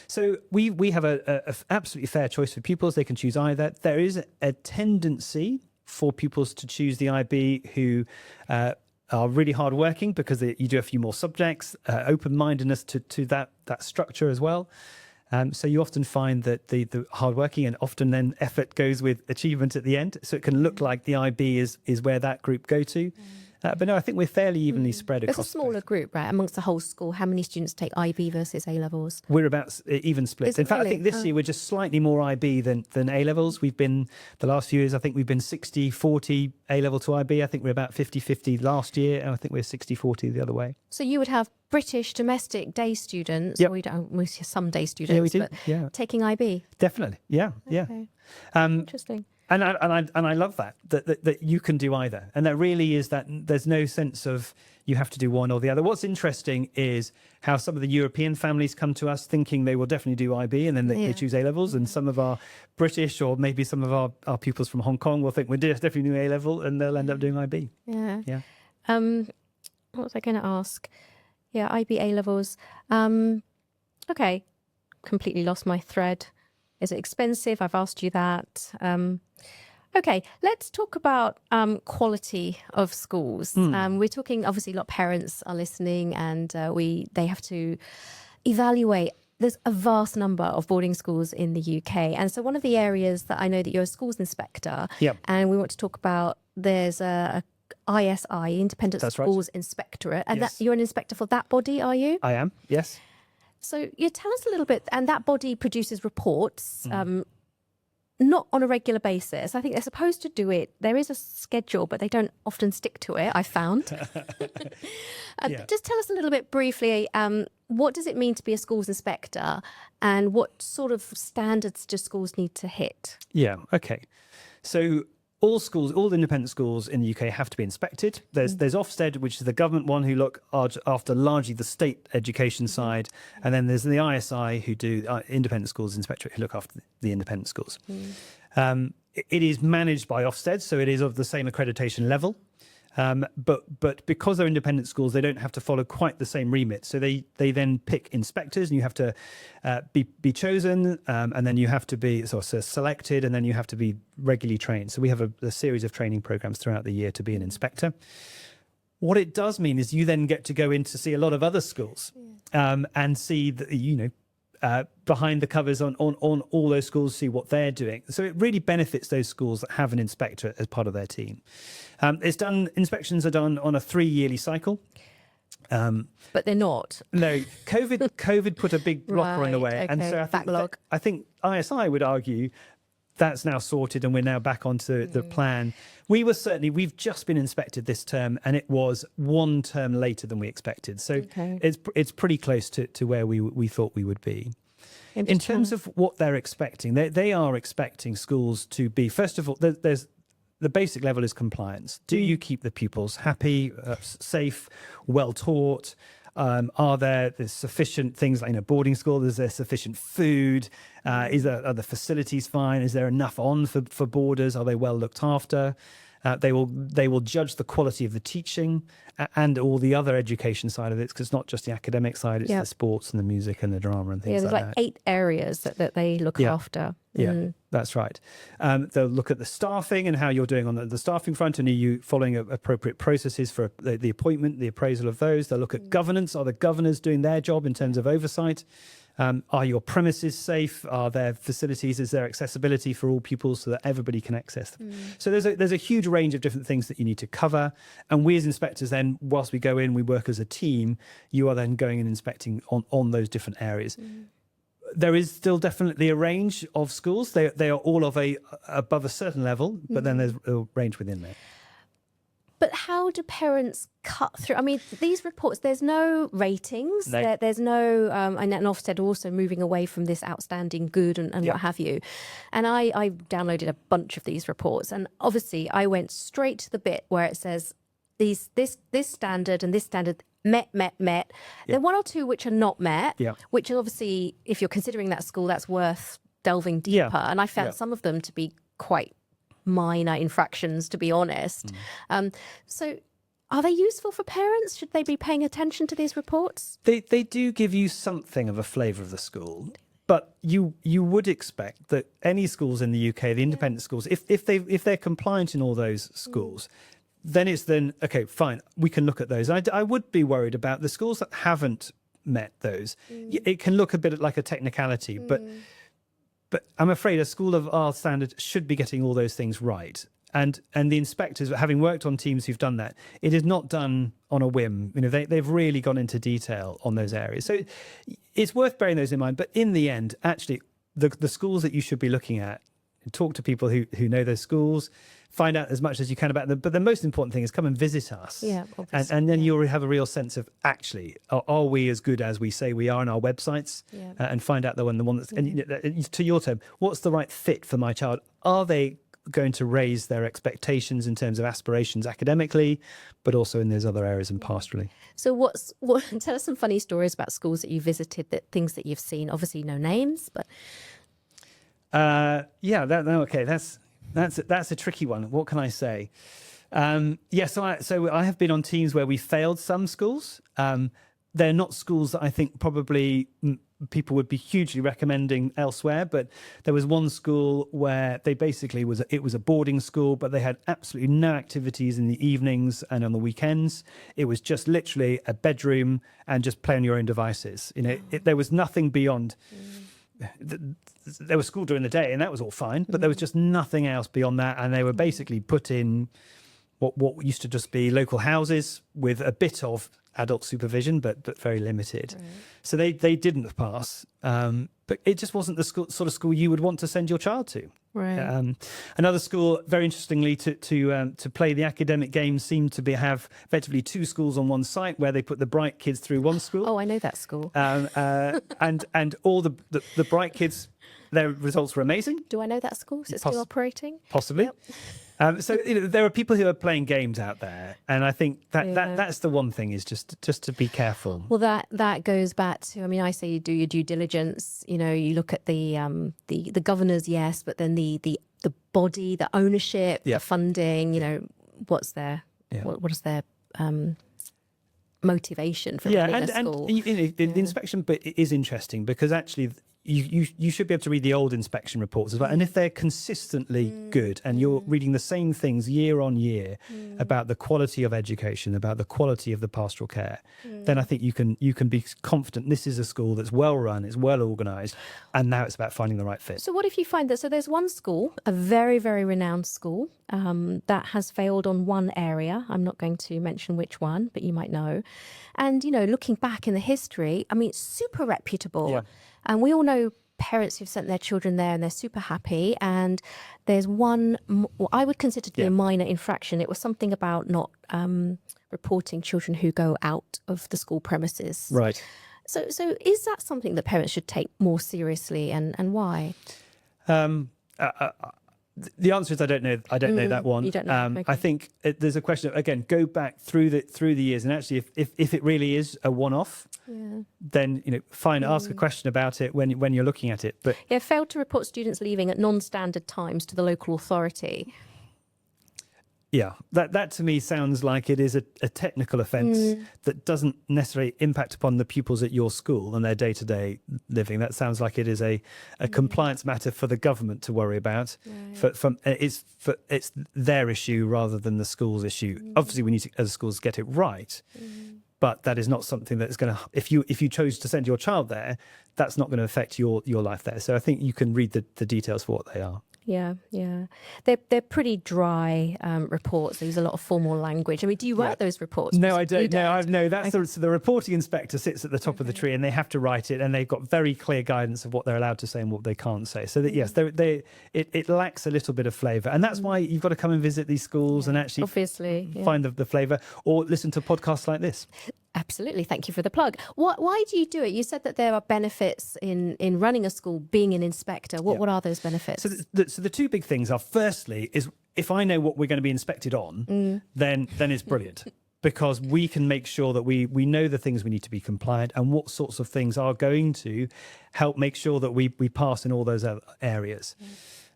[SPEAKER 2] So we have a absolutely fair choice for pupils. They can choose either. There is a tendency for pupils to choose the IB who are really hardworking because you do a few more subjects, open-mindedness to that structure as well. So you often find that the hardworking, and often then effort goes with achievement at the end. So it can look like the IB is where that group go to. But no, I think we're fairly evenly spread across.
[SPEAKER 1] It's a smaller group, right? Amongst the whole school, how many students take IB versus A-levels?
[SPEAKER 2] We're about even split. In fact, I think this year we're just slightly more IB than A-levels. We've been, the last few years, I think we've been 60-40 A-level to IB. I think we're about 50-50 last year, and I think we're 60-40 the other way.
[SPEAKER 1] So you would have British domestic day students, or we see some day students,
[SPEAKER 2] we do.
[SPEAKER 1] taking IB?
[SPEAKER 2] Definitely, yeah.
[SPEAKER 1] Interesting.
[SPEAKER 2] And I love that you can do either, and that really is that there's no sense of you have to do one or the other. What's interesting is how some of the European families come to us thinking they will definitely do IB, and then they choose A-levels, and some of our British or maybe some of our pupils from Hong Kong will think we're definitely doing A-level, and they'll end up doing IB.
[SPEAKER 1] Yeah. What was I going to ask? Yeah, IB A-levels. Okay, completely lost my thread. Is it expensive? I've asked you that. Okay, let's talk about quality of schools. We're talking, obviously, a lot of parents are listening, and they have to evaluate. There's a vast number of boarding schools in the UK. And so one of the areas that I know that you're a schools inspector, and we want to talk about, there's a ISI, Independent Schools Inspectorate, and you're an inspector for that body, are you?
[SPEAKER 2] I am, yes.
[SPEAKER 1] So tell us a little bit, and that body produces reports not on a regular basis. I think they're supposed to do it. There is a schedule, but they don't often stick to it, I found. Just tell us a little bit briefly, what does it mean to be a schools inspector, and what sort of standards do schools need to hit?
[SPEAKER 2] Yeah, okay. So all schools, all independent schools in the UK have to be inspected. There's Ofsted, which is the government one, who look after largely the state education side. And then there's the ISI, who do independent schools inspectorate, who look after the independent schools. It is managed by Ofsted, so it is of the same accreditation level. But because they're independent schools, they don't have to follow quite the same remit. So they then pick inspectors, and you have to be chosen, and then you have to be selected, and then you have to be regularly trained. So we have a series of training programs throughout the year to be an inspector. What it does mean is you then get to go in to see a lot of other schools, and see that, behind the covers on all those schools, see what they're doing. So it really benefits those schools that have an inspector as part of their team. Inspections are done on a 3-yearly cycle.
[SPEAKER 1] But they're not.
[SPEAKER 2] No, COVID put a big blocker in the way.
[SPEAKER 1] Okay.
[SPEAKER 2] And so I think ISI would argue that's now sorted and we're now back onto the plan. We've just been inspected this term, and it was 1 term later than we expected. So it's pretty close to where we thought we would be. In terms of what they're expecting, they are expecting schools to be, first of all, there's the basic level is compliance. Do you keep the pupils happy, safe, well taught? There's sufficient things like in a boarding school? Is there sufficient food? Are the facilities fine? Is there enough on for boarders? Are they well looked after? They will judge the quality of the teaching and all the other education side of it, because it's not just the academic side, it's the sports and the music and the drama and things like that.
[SPEAKER 1] There's 8 areas that they look after.
[SPEAKER 2] Yeah, that's right. They'll look at the staffing and how you're doing on the staffing front, and are you following appropriate processes for the appointment, the appraisal of those. They'll look at governance. Are the governors doing their job in terms of oversight? Are your premises safe? Are there facilities? Is there accessibility for all pupils so that everybody can access them? So there's a huge range of different things that you need to cover. And we as inspectors then, whilst we go in, we work as a team, you are then going and inspecting on those different areas. There is still definitely a range of schools. They are all above a certain level, but then there's a range within there.
[SPEAKER 1] But how do parents cut through? I mean, these reports, there's no ratings.
[SPEAKER 2] No.
[SPEAKER 1] There's no, and Ofsted also moving away from this outstanding good and what have you. And I downloaded a bunch of these reports. And obviously, I went straight to the bit where it says this standard and this standard met. There are 1 or 2 which are not met, which obviously, if you're considering that school, that's worth delving deeper. And I found some of them to be quite minor infractions, to be honest. So are they useful for parents? Should they be paying attention to these reports?
[SPEAKER 2] They do give you something of a flavour of the school, but you would expect that any schools in the UK, the independent schools, if they're compliant in all those schools, then okay, fine, we can look at those. I would be worried about the schools that haven't met those. It can look a bit like a technicality, but I'm afraid a school of our standard should be getting all those things right. And the inspectors, having worked on teams who've done that, it is not done on a whim. they've really gone into detail on those areas. So it's worth bearing those in mind. But in the end, actually, the schools that you should be looking at, talk to people who know those schools, find out as much as you can about them. But the most important thing is come and visit us. And then you'll have a real sense of, actually, are we as good as we say we are on our websites? And find out the one that's, and to your term, what's the right fit for my child? Are they going to raise their expectations in terms of aspirations academically, but also in those other areas and pastorally? So
[SPEAKER 1] tell us some funny stories about schools that you visited, things that you've seen. Obviously no names, but
[SPEAKER 2] okay, that's a tricky one. What can I say? So I have been on teams where we failed some schools. They're not schools that I think probably people would be hugely recommending elsewhere, but there was one school where they basically it was a boarding school, but they had absolutely no activities in the evenings and on the weekends. It was just literally a bedroom and just play on your own devices. There was nothing beyond. There was school during the day, and that was all fine, but there was just nothing else beyond that. And they were basically put in what used to just be local houses with a bit of adult supervision, but very limited. Right. So they didn't pass, but it just wasn't the sort of school you would want to send your child to.
[SPEAKER 1] Right.
[SPEAKER 2] Another school, very interestingly, to play the academic game, seemed to have effectively 2 schools on one site where they put the bright kids through one school.
[SPEAKER 1] Oh, I know that school.
[SPEAKER 2] And all the bright kids, their results were amazing.
[SPEAKER 1] Do I know that school? Is it still operating?
[SPEAKER 2] Possibly.
[SPEAKER 1] Yep.
[SPEAKER 2] So there are people who are playing games out there, and I think that's the one thing, is just to be careful.
[SPEAKER 1] Well, that goes back to, I mean, I say you do your due diligence. You know, you look at the governors, yes, but then the body, the ownership, the funding. You know, what's their what is their motivation for running a school?
[SPEAKER 2] And the inspection bit is interesting, because actually you should be able to read the old inspection reports as well. And if they're consistently good, and you're reading the same things year on year about the quality of education, about the quality of the pastoral care, then I think you can be confident this is a school that's well run, it's well organised, and now it's about finding the right fit.
[SPEAKER 1] So what if you find that, so there's one school, a very, very renowned school, that has failed on one area. I'm not going to mention which one, but you might know. And, you know, looking back in the history, I mean, it's super reputable.
[SPEAKER 2] Yeah.
[SPEAKER 1] And we all know parents who've sent their children there and they're super happy. And there's one, what I would consider to be a minor infraction. It was something about not reporting children who go out of the school premises.
[SPEAKER 2] Right.
[SPEAKER 1] So is that something that parents should take more seriously, and why?
[SPEAKER 2] The answer is I don't know. I don't know that one.
[SPEAKER 1] You don't know. Okay.
[SPEAKER 2] I think there's a question of, again, go back through the years, and actually, if it really is a one-off, then ask a question about it when you're looking at it. But
[SPEAKER 1] failed to report students leaving at non-standard times to the local authority.
[SPEAKER 2] Yeah, that to me sounds like it is a technical offence that doesn't necessarily impact upon the pupils at your school and their day-to-day living. That sounds like it is a compliance matter for the government to worry about. Right. It's their issue rather than the school's issue. Obviously, we need to, as schools, get it right. But that is not something that's going to, if you chose to send your child there, that's not going to affect your life there. So I think you can read the details for what they are.
[SPEAKER 1] Yeah. They're pretty dry reports. They use a lot of formal language. I mean, do you write those reports?
[SPEAKER 2] No, I don't. No, that's the reporting inspector sits at the top of the tree, and they have to write it, and they've got very clear guidance of what they're allowed to say and what they can't say. So that yes, it lacks a little bit of flavour, and that's why you've got to come and visit these schools and actually find the flavour, or listen to podcasts like this.
[SPEAKER 1] Absolutely. Thank you for the plug. Why do you do it? You said that there are benefits in running a school, being an inspector. What are those benefits?
[SPEAKER 2] So the two big things are, firstly, is if I know what we're going to be inspected on, then it's brilliant. Because we can make sure that we know the things we need to be compliant and what sorts of things are going to help make sure that we pass in all those other areas.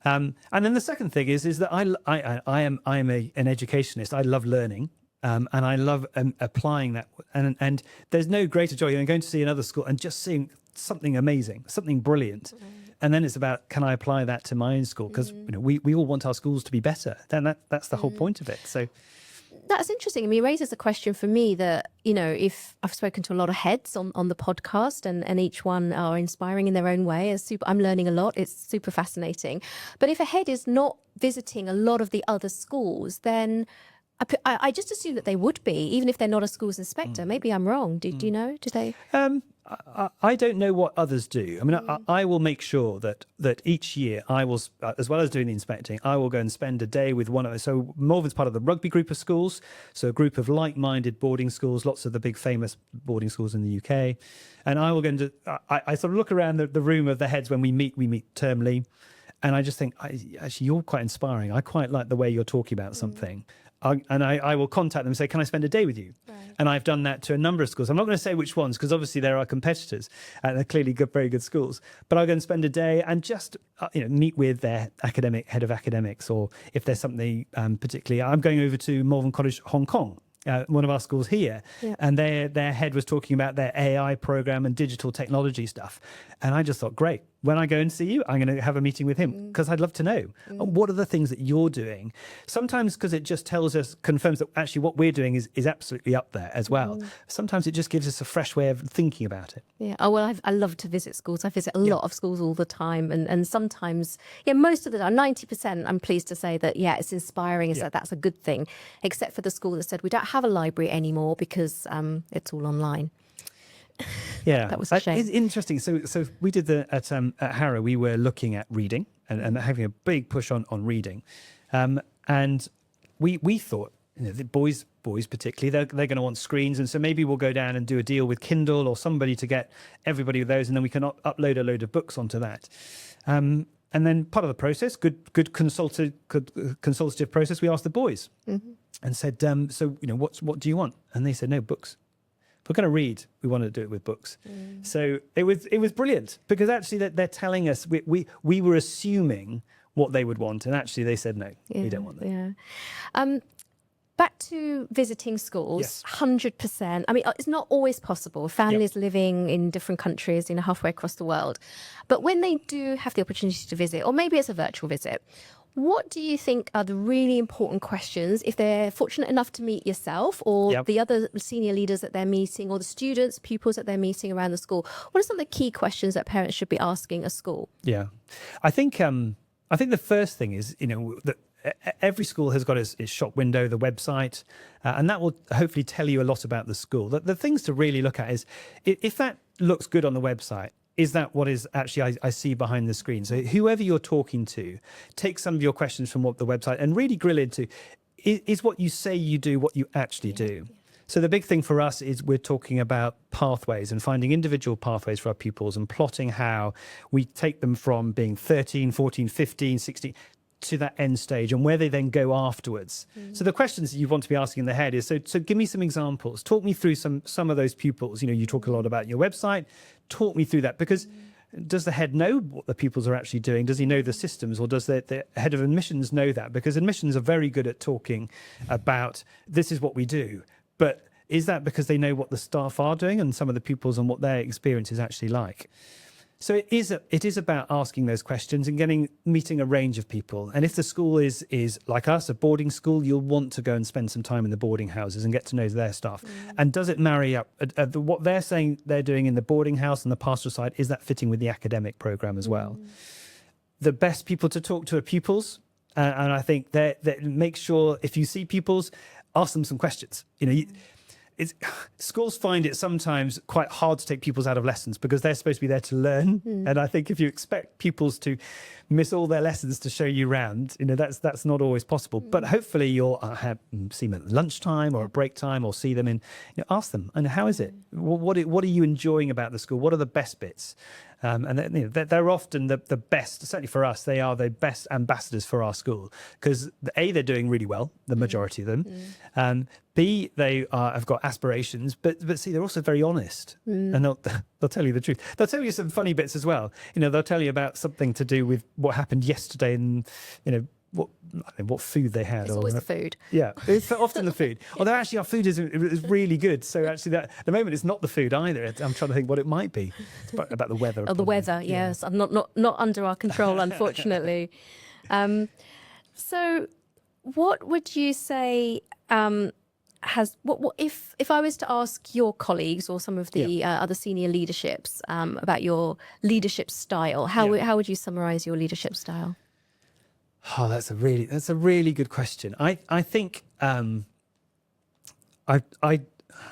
[SPEAKER 2] And then the second thing is that I am an educationist. I love learning. And I love applying that. And there's no greater joy than going to see another school and just seeing something amazing, something brilliant. And then it's about, can I apply that to my own school? Because we all want our schools to be better. Then that's the whole point of it. So
[SPEAKER 1] that's interesting. I mean, it raises a question for me that, if I've spoken to a lot of heads on the podcast, and each one are inspiring in their own way. I'm learning a lot. It's super fascinating. But if a head is not visiting a lot of the other schools, then I just assume that they would be, even if they're not a schools inspector. Maybe I'm wrong. Do you know? Do they?
[SPEAKER 2] I don't know what others do. I mean, I will make sure that each year I will, as well as doing the inspecting, I will go and spend a day with one of those. So Malvern's part of the rugby group of schools, so a group of like-minded boarding schools, lots of the big famous boarding schools in the UK. And I will go and I sort of look around the room of the heads when we meet termly, and I just think, actually, you're quite inspiring. I quite like the way you're talking about something. And I will contact them and say, can I spend a day with you? Right. And I've done that to a number of schools. I'm not going to say which ones, because obviously there are competitors and they're clearly very good schools. But I'll go and spend a day and just meet with their head of academics, or if there's something particularly. I'm going over to Malvern College, Hong Kong. One of our schools here, and their head was talking about their AI program and digital technology stuff. And I just thought, great, when I go and see you, I'm going to have a meeting with him, because I'd love to know what are the things that you're doing. Sometimes because it just confirms that actually what we're doing is absolutely up there as well. Sometimes it just gives us a fresh way of thinking about it.
[SPEAKER 1] Yeah. Oh, well, I love to visit schools. I visit a lot of schools all the time. And sometimes, most of the time, 90%, I'm pleased to say that, it's inspiring. That's a good thing, except for the school that said we don't have a library anymore because it's all online.
[SPEAKER 2] Yeah,
[SPEAKER 1] That was a shame.
[SPEAKER 2] It's interesting. So we did at Harrow. We were looking at reading and having a big push on reading, and we thought, the boys particularly, they're going to want screens, and so maybe we'll go down and do a deal with Kindle or somebody to get everybody with those, and then we can upload a load of books onto that. And then part of the process, good consultative process, we asked the boys and said, so what do you want? And they said, no, books. If we're going to read, we want to do it with books. So it was brilliant, because actually they're telling us, we were assuming what they would want, and actually they said, no, we don't want that.
[SPEAKER 1] Yeah. Back to visiting schools,
[SPEAKER 2] Yes.
[SPEAKER 1] 100%. I mean, it's not always possible. Families living in different countries, halfway across the world. But when they do have the opportunity to visit, or maybe it's a virtual visit, what do you think are the really important questions if they're fortunate enough to meet yourself or the other senior leaders that they're meeting, or the students, pupils that they're meeting around the school? What are some of the key questions that parents should be asking a school?
[SPEAKER 2] Yeah, I think the first thing is, that every school has got its shop window, the website, and that will hopefully tell you a lot about the school. The things to really look at is, if that looks good on the website, is that what is actually I see behind the screen? So whoever you're talking to, take some of your questions from what the website and really grill into, is what you say you do what you actually do? So the big thing for us is we're talking about pathways and finding individual pathways for our pupils and plotting how we take them from being 13, 14, 15, 16 to that end stage, and where they then go afterwards. So the questions you want to be asking in the head is, so give me some examples. Talk me through some of those pupils. You talk a lot about your website. Talk me through that, because does the head know what the pupils are actually doing? Does he know the systems, or does the head of admissions know that? Because admissions are very good at talking about, this is what we do. But is that because they know what the staff are doing and some of the pupils and what their experience is actually like? So it is about asking those questions and meeting a range of people. And if the school is like us, a boarding school, you'll want to go and spend some time in the boarding houses and get to know their staff. And does it marry up what they're saying they're doing in the boarding house and the pastoral side? Is that fitting with the academic program as well? The best people to talk to are pupils, and I think that make sure if you see pupils, ask them some questions. Schools find it sometimes quite hard to take pupils out of lessons because they're supposed to be there to learn. And I think if you expect pupils to miss all their lessons to show you around, that's not always possible. But hopefully you'll see them at lunchtime or at break time, or see them in, ask them, and how is it? What are you enjoying about the school? What are the best bits? And they're often the best, certainly for us, they are the best ambassadors for our school, because A, they're doing really well, the majority of them. B, they have got aspirations, but C, they're also very honest, and they'll tell you the truth. They'll tell you some funny bits as well. They'll tell you about something to do with what happened yesterday, and what food they had.
[SPEAKER 1] It's always the food.
[SPEAKER 2] Yeah, it's often the food. Although actually our food is really good. So actually at the moment it's not the food either. I'm trying to think what it might be. It's about the weather.
[SPEAKER 1] Oh, the weather, yes. I'm not under our control, unfortunately. So what would you say if I was to ask your colleagues or some of the other senior leaderships about your leadership style, how would you summarize your leadership style?
[SPEAKER 2] Oh, that's a really good question. I think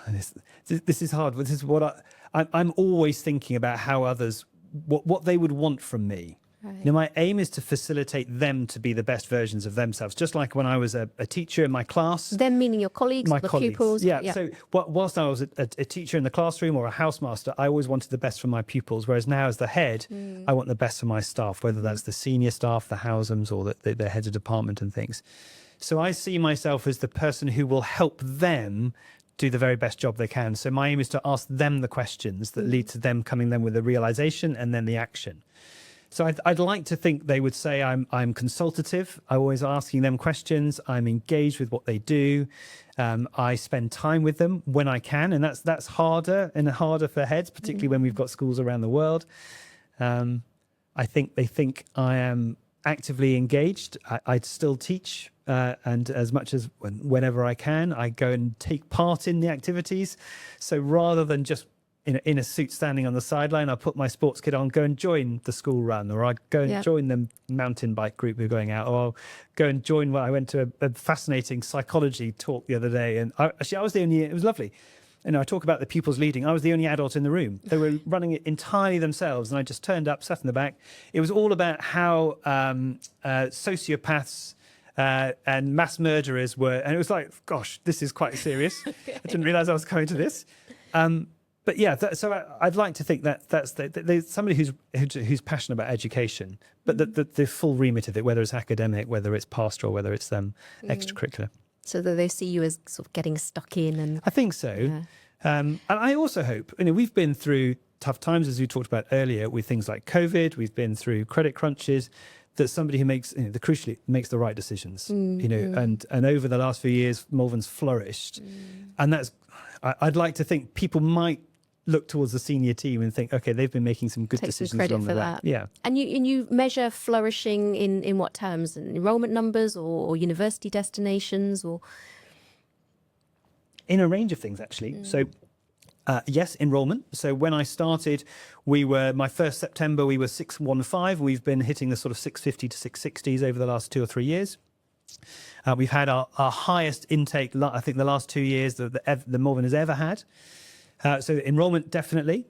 [SPEAKER 2] this is hard. This is what I'm always thinking about, how others, what they would want from me. Right. My aim is to facilitate them to be the best versions of themselves, just like when I was a teacher in my class.
[SPEAKER 1] Them meaning your colleagues, the pupils?
[SPEAKER 2] Yeah. So whilst I was a teacher in the classroom or a housemaster, I always wanted the best for my pupils, whereas now as the head, I want the best for my staff, whether that's the senior staff, the housums, or the heads of department and things. So I see myself as the person who will help them do the very best job they can. So my aim is to ask them the questions that lead to them coming then with the realization and then the action. So I'd like to think they would say I'm consultative. I'm always asking them questions. I'm engaged with what they do. I spend time with them when I can, and that's harder for heads, particularly when we've got schools around the world. I think they think I am actively engaged. I still teach, and as much as whenever I can, I go and take part in the activities. So rather than just in a suit standing on the sideline, I'll put my sports kit on, go and join the school run, or I go and join the mountain bike group who are going out, or I'll go and join. I went to a fascinating psychology talk the other day, and I was the only. It was lovely. I talk about the pupils leading. I was the only adult in the room. They were running it entirely themselves, and I just turned up, sat in the back. It was all about how sociopaths and mass murderers were, and it was like, gosh, this is quite serious. I didn't realise I was coming to this. But yeah, so I'd like to think that that's somebody who's passionate about education, but the full remit of it, whether it's academic, whether it's pastoral, whether it's extracurricular.
[SPEAKER 1] So that they see you as sort of getting stuck in. And
[SPEAKER 2] I think so.
[SPEAKER 1] Yeah.
[SPEAKER 2] And I also hope, we've been through tough times, as we talked about earlier, with things like COVID. We've been through credit crunches. That somebody who makes, crucially, makes the right decisions. And over the last few years, Malvern's flourished, and I'd like to think people might look towards the senior team and think, okay, they've been making some good decisions.
[SPEAKER 1] Take some credit for that.
[SPEAKER 2] Yeah.
[SPEAKER 1] And you measure flourishing in what terms? Enrollment numbers or university destinations or?
[SPEAKER 2] In a range of things, actually. So, yes, enrollment. So when I started, my first September, we were 615. We've been hitting the sort of 650 to 660s over the last 2 or 3 years. We've had our highest intake, I think, the last 2 years that the Malvern has ever had. So enrollment, definitely.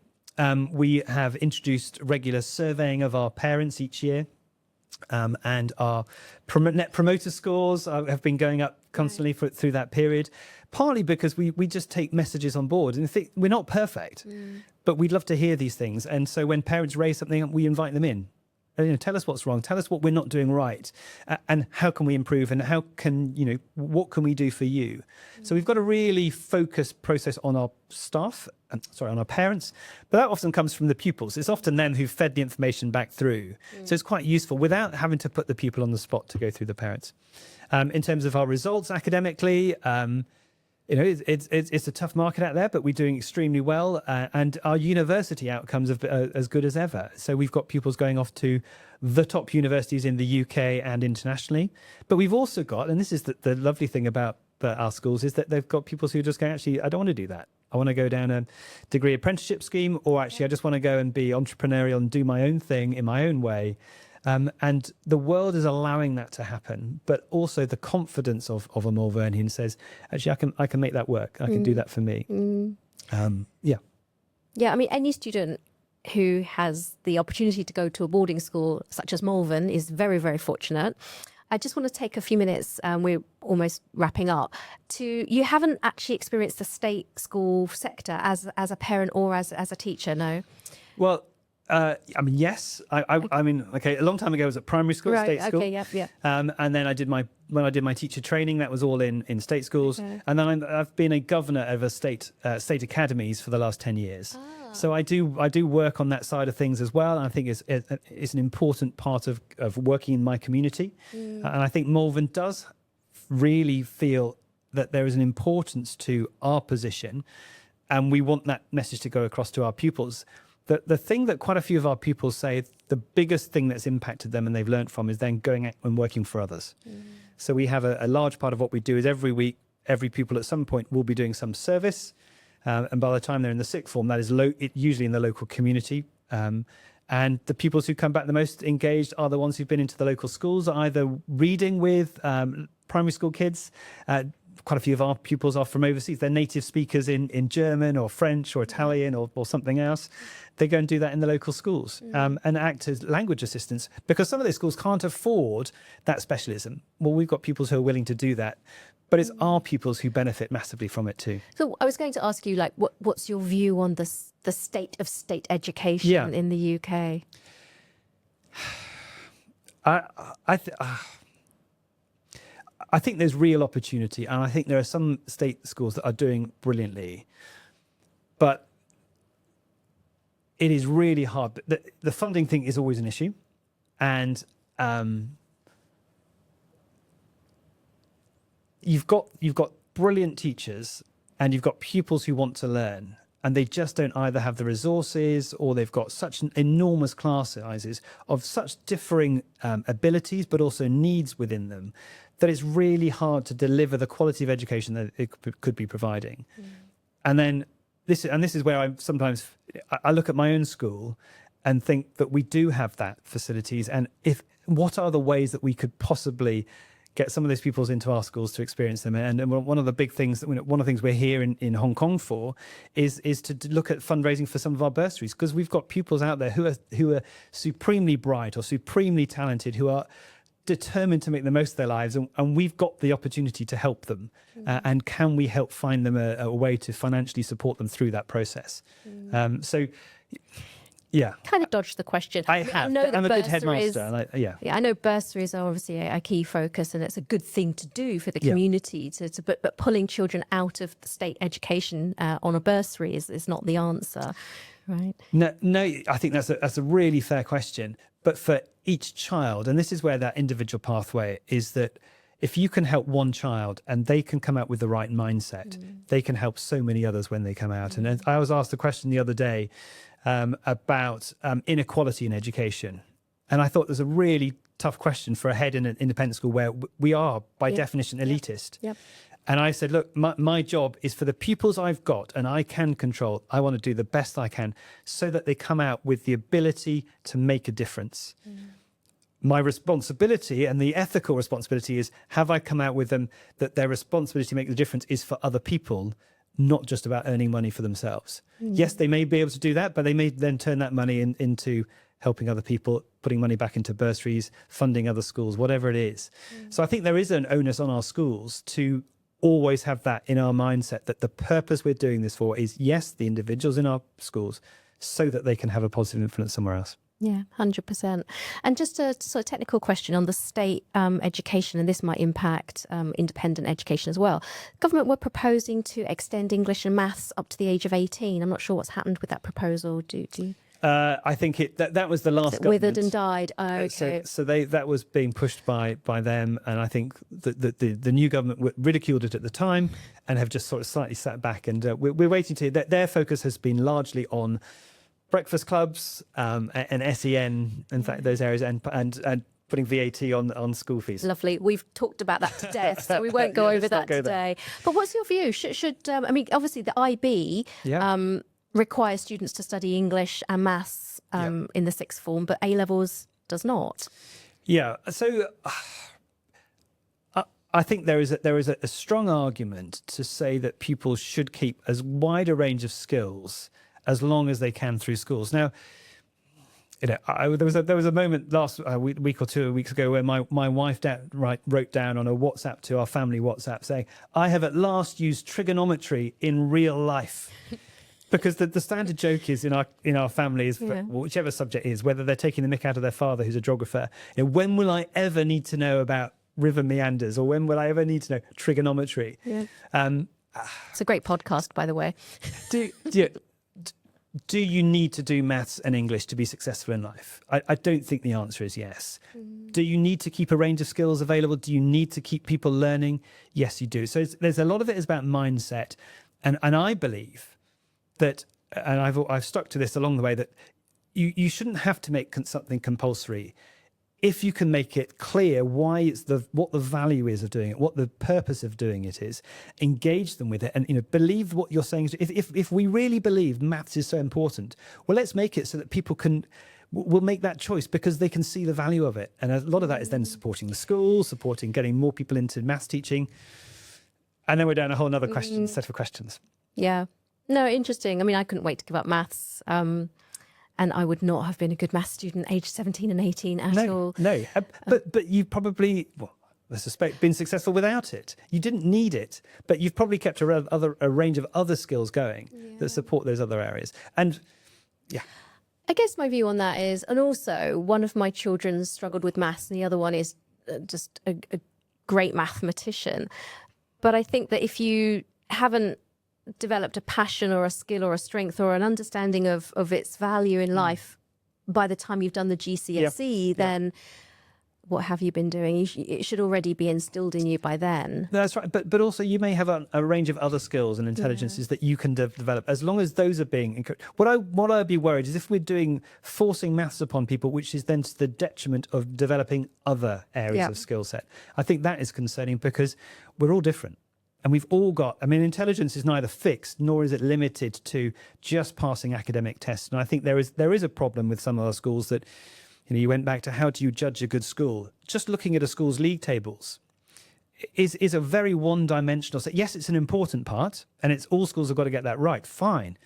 [SPEAKER 2] We have introduced regular surveying of our parents each year. And our net promoter scores have been going up constantly through that period, partly because we just take messages on board and think we're not perfect, but we'd love to hear these things. And so when parents raise something, we invite them in. Tell us what's wrong. Tell us what we're not doing right, and how can we improve, and what can we do for you? So we've got a really focused process on our staff, on our parents, but that often comes from the pupils. It's often them who fed the information back through. So it's quite useful without having to put the pupil on the spot to go through the parents. In terms of our results academically, it's a tough market out there, but we're doing extremely well, and our university outcomes are as good as ever. So we've got pupils going off to the top universities in the UK and internationally. But we've also got, and this is the lovely thing about our schools, is that they've got pupils who just go, actually, I don't want to do that. I want to go down a degree apprenticeship scheme, or actually I just want to go and be entrepreneurial and do my own thing in my own way. And the world is allowing that to happen, but also the confidence of a Malvernian says, actually, I can make that work. I can do that for me. Yeah.
[SPEAKER 1] Yeah, any student who has the opportunity to go to a boarding school such as Malvern is very, very fortunate. I just want to take a few minutes, we're almost wrapping up, you haven't actually experienced the state school sector as a parent or as a teacher, no?
[SPEAKER 2] Well, yes. A long time ago I was at primary school,
[SPEAKER 1] right,
[SPEAKER 2] state school.
[SPEAKER 1] Okay, yeah.
[SPEAKER 2] And then when I did my teacher training, that was all in state schools.
[SPEAKER 1] Okay.
[SPEAKER 2] And then I've been a governor over state academies for the last 10 years. So I do work on that side of things as well. And I think it's an important part of working in my community. And I think Malvern does really feel that there is an importance to our position, and we want that message to go across to our pupils. The thing that quite a few of our pupils say, the biggest thing that's impacted them and they've learned from, is then going out and working for others. So we have a large part of what we do is every week, every pupil at some point will be doing some service. And by the time they're in the sixth form, that is usually in the local community. And the pupils who come back the most engaged are the ones who've been into the local schools, either reading with primary school kids. Quite a few of our pupils are from overseas. They're native speakers in German or French or Italian or something else. They go and do that in the local schools and act as language assistants, because some of those schools can't afford that specialism. Well, we've got pupils who are willing to do that, but it's our pupils who benefit massively from it too.
[SPEAKER 1] So I was going to ask you, what's your view on the state of state education in the UK?
[SPEAKER 2] I think there's real opportunity, and I think there are some state schools that are doing brilliantly, but it is really hard. The funding thing is always an issue, and you've got brilliant teachers, and you've got pupils who want to learn, and they just don't either have the resources, or they've got such enormous class sizes of such differing abilities, but also needs within them, that it's really hard to deliver the quality of education that it could be providing. And then this is where I look at my own school and think that we do have that facilities, and what are the ways that we could possibly get some of those pupils into our schools to experience them. And one of the big things, one of the things we're here in Hong Kong for is to look at fundraising for some of our bursaries, because we've got pupils out there who are supremely bright or supremely talented, who are determined to make the most of their lives, and we've got the opportunity to help them. And can we help find them a way to financially support them through that process? So, yeah.
[SPEAKER 1] Kind of dodged the question.
[SPEAKER 2] I have.
[SPEAKER 1] I know
[SPEAKER 2] I'm a good
[SPEAKER 1] bursaries-
[SPEAKER 2] headmaster. And
[SPEAKER 1] I know bursaries are obviously a key focus, and it's a good thing to do for the community. But pulling children out of the state education on a bursary is not the answer, right?
[SPEAKER 2] No, I think that's a really fair question. But for each child, and this is where that individual pathway is, that if you can help one child and they can come out with the right mindset, they can help so many others when they come out. And I was asked a question the other day about inequality in education. And I thought there's a really tough question for a head in an independent school where we are, by definition, elitist.
[SPEAKER 1] Yep.
[SPEAKER 2] And I said, look, my job is for the pupils I've got and I can control. I want to do the best I can so that they come out with the ability to make a difference. My responsibility and the ethical responsibility is, have I come out with them that their responsibility to make the difference is for other people, not just about earning money for themselves. Yes, they may be able to do that, but they may then turn that money into helping other people, putting money back into bursaries, funding other schools, whatever it is. So I think there is an onus on our schools to always have that in our mindset, that the purpose we're doing this for is, yes, the individuals in our schools, so that they can have a positive influence somewhere else.
[SPEAKER 1] Yeah, 100%. And just a sort of technical question on the state education, and this might impact independent education as well. Government were proposing to extend English and maths up to the age of 18. I'm not sure what's happened with that proposal. Do you?
[SPEAKER 2] I think that was the last government.
[SPEAKER 1] Withered and died. Oh, okay.
[SPEAKER 2] So that was being pushed by them, and I think that the new government ridiculed it at the time and have just sort of slightly sat back. And we're waiting to hear that their focus has been largely on breakfast clubs and SEN, in fact, those areas, and putting VAT on school fees.
[SPEAKER 1] Lovely. We've talked about that to death, so we won't go over that today. But what's your view? Should I mean, obviously the IB requires students to study English and maths in the sixth form, but A-levels does not.
[SPEAKER 2] Yeah. So I think there is a strong argument to say that pupils should keep as wide a range of skills as long as they can through schools. Now, there was a moment last week or 2 weeks ago where my wife wrote down on a WhatsApp to our family WhatsApp saying, "I have at last used trigonometry in real life." Because the standard joke is in our family is, whichever subject is, whether they're taking the mick out of their father, who's a geographer, when will I ever need to know about river meanders, or when will I ever need to know trigonometry?
[SPEAKER 1] Yeah. It's a great podcast, by the way.
[SPEAKER 2] Do you need to do maths and English to be successful in life? I don't think the answer is yes. Do you need to keep a range of skills available? Do you need to keep people learning? Yes, you do. So there's a lot of it is about mindset. And I believe that, and I've stuck to this along the way, that you shouldn't have to make something compulsory if you can make it clear why what the value is of doing it, what the purpose of doing it is. Engage them with it, and believe what you're saying. If we really believe maths is so important, well, let's make it so that people will make that choice because they can see the value of it. And a lot of that is then supporting the school, supporting getting more people into maths teaching, and then we're down a whole other set of questions.
[SPEAKER 1] Yeah. No, interesting. I mean, I couldn't wait to give up maths. And I would not have been a good maths student aged 17 and 18 at all.
[SPEAKER 2] No, but you've probably, I suspect, been successful without it. You didn't need it, but you've probably kept a range of other skills going that support those other areas. And
[SPEAKER 1] I guess my view on that is, and also one of my children struggled with maths and the other one is just a great mathematician. But I think that if you haven't developed a passion or a skill or a strength or an understanding of its value in life by the time you've done the GCSE, then what have you been doing? It should already be instilled in you by then.
[SPEAKER 2] That's right. But also you may have a range of other skills and intelligences that you can develop, as long as those are being encouraged. What I'd be worried is if we're forcing maths upon people, which is then to the detriment of developing other areas of skill set. I think that is concerning because we're all different. And we've all got, intelligence is neither fixed nor is it limited to just passing academic tests. And I think there is a problem with some of our schools that, you went back to how do you judge a good school? Just looking at a school's league tables. is a very one-dimensional. So yes, it's an important part, and it's all schools have got to get that right. Fine,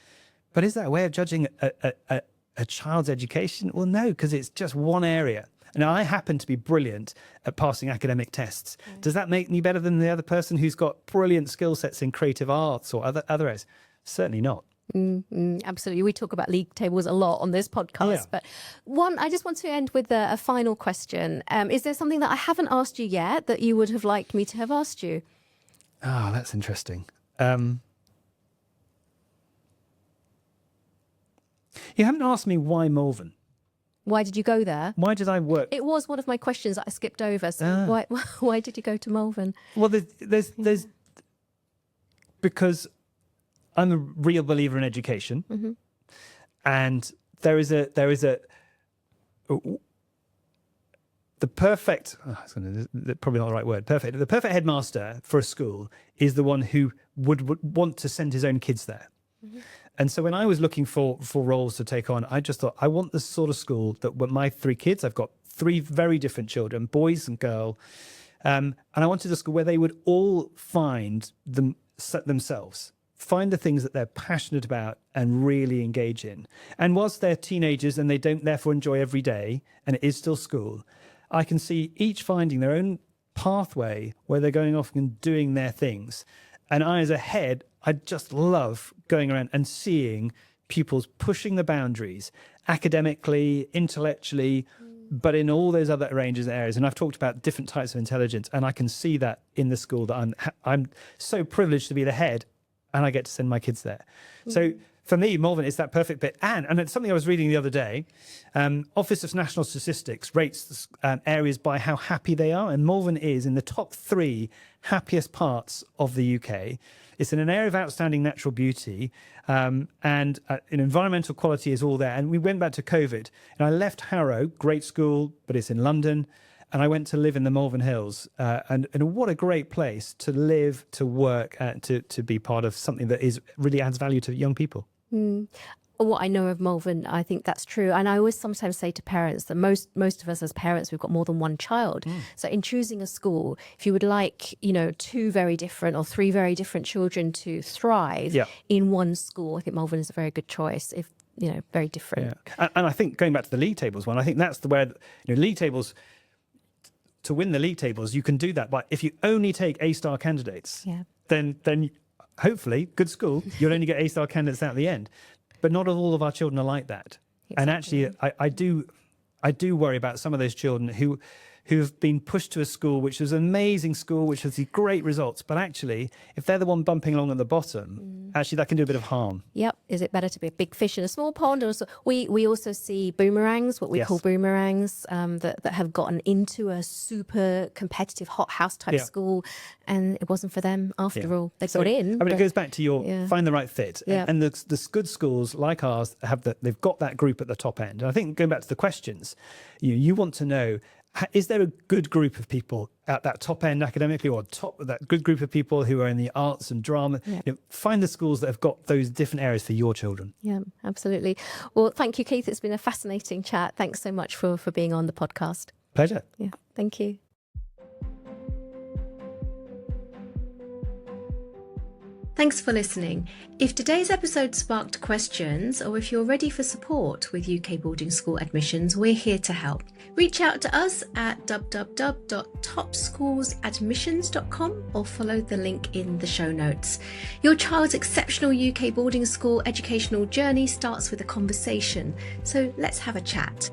[SPEAKER 2] but is that a way of judging a child's education? Well, no, because it's just one area. And I happen to be brilliant at passing academic tests. Does that make me better than the other person who's got brilliant skill sets in creative arts or other areas? Certainly not.
[SPEAKER 1] Absolutely. We talk about league tables a lot on this podcast, but I just want to end with a final question. Is there something that I haven't asked you yet that you would have liked me to have asked you?
[SPEAKER 2] Oh, that's interesting. You haven't asked me why Malvern.
[SPEAKER 1] Why did you go there?
[SPEAKER 2] Why did I work?
[SPEAKER 1] It was one of my questions that I skipped over. So why did you go to Malvern?
[SPEAKER 2] Well, there's because I'm a real believer in education, and there is a the perfect. Probably not the right word. Perfect. The perfect headmaster for a school is the one who would want to send his own kids there. And so when I was looking for roles to take on, I just thought, I want the sort of school that with my 3 kids, I've got 3 very different children, boys and girl. And I wanted a school where they would all find themselves, find the things that they're passionate about and really engage in. And whilst they're teenagers and they don't therefore enjoy every day, and it is still school, I can see each finding their own pathway where they're going off and doing their things. And I, as a head, I just love going around and seeing pupils pushing the boundaries academically, intellectually, but in all those other ranges and areas. And I've talked about different types of intelligence, and I can see that in the school that I'm so privileged to be the head, and I get to send my kids there. So for me, Malvern is that perfect bit. And it's something I was reading the other day. Office of National Statistics rates areas by how happy they are, and Malvern is in the top 3 happiest parts of the UK. It's in an area of outstanding natural beauty, and environmental quality is all there. And we went back to COVID, and I left Harrow, great school, but it's in London, and I went to live in the Malvern Hills. And what a great place to live, to work, to be part of something that really adds value to young people.
[SPEAKER 1] What I know of Malvern, I think that's true. And I always sometimes say to parents that most of us as parents, we've got more than one child. So in choosing a school, if you would like, 2 very different or 3 very different children to thrive in one school, I think Malvern is a very good choice. If very different.
[SPEAKER 2] Yeah. And I think going back to the league tables one, I think that's where league tables. To win the league tables, you can do that. But if you only take A-star candidates, then hopefully, good school, you'll only get A-star candidates out at the end. But not all of our children are like that. Exactly. And actually, I do worry about some of those children who have been pushed to a school which was an amazing school, which has great results. But actually, if they're the one bumping along at the bottom, actually that can do a bit of harm.
[SPEAKER 1] Yep. Is it better to be a big fish in a small pond? Or we also see boomerangs, what we call boomerangs, that have gotten into a super competitive hothouse type school, and it wasn't for them after all. They got in.
[SPEAKER 2] I mean, it goes back to your find the right fit. Yeah. And the good schools like ours they've got that group at the top end. And I think going back to the questions, you want to know, is there a good group of people at that top end academically, or top of that good group of people who are in the arts and drama? Find the schools that have got those different areas for your children. Yeah,
[SPEAKER 1] absolutely. Well, thank you, Keith. It's been a fascinating chat. Thanks so much for being on the podcast.
[SPEAKER 2] Pleasure.
[SPEAKER 1] Yeah, thank you. Thanks for listening. If today's episode sparked questions, or if you're ready for support with UK boarding school admissions, we're here to help. Reach out to us at www.topschoolsadmissions.com or follow the link in the show notes. Your child's exceptional UK boarding school educational journey starts with a conversation, so let's have a chat.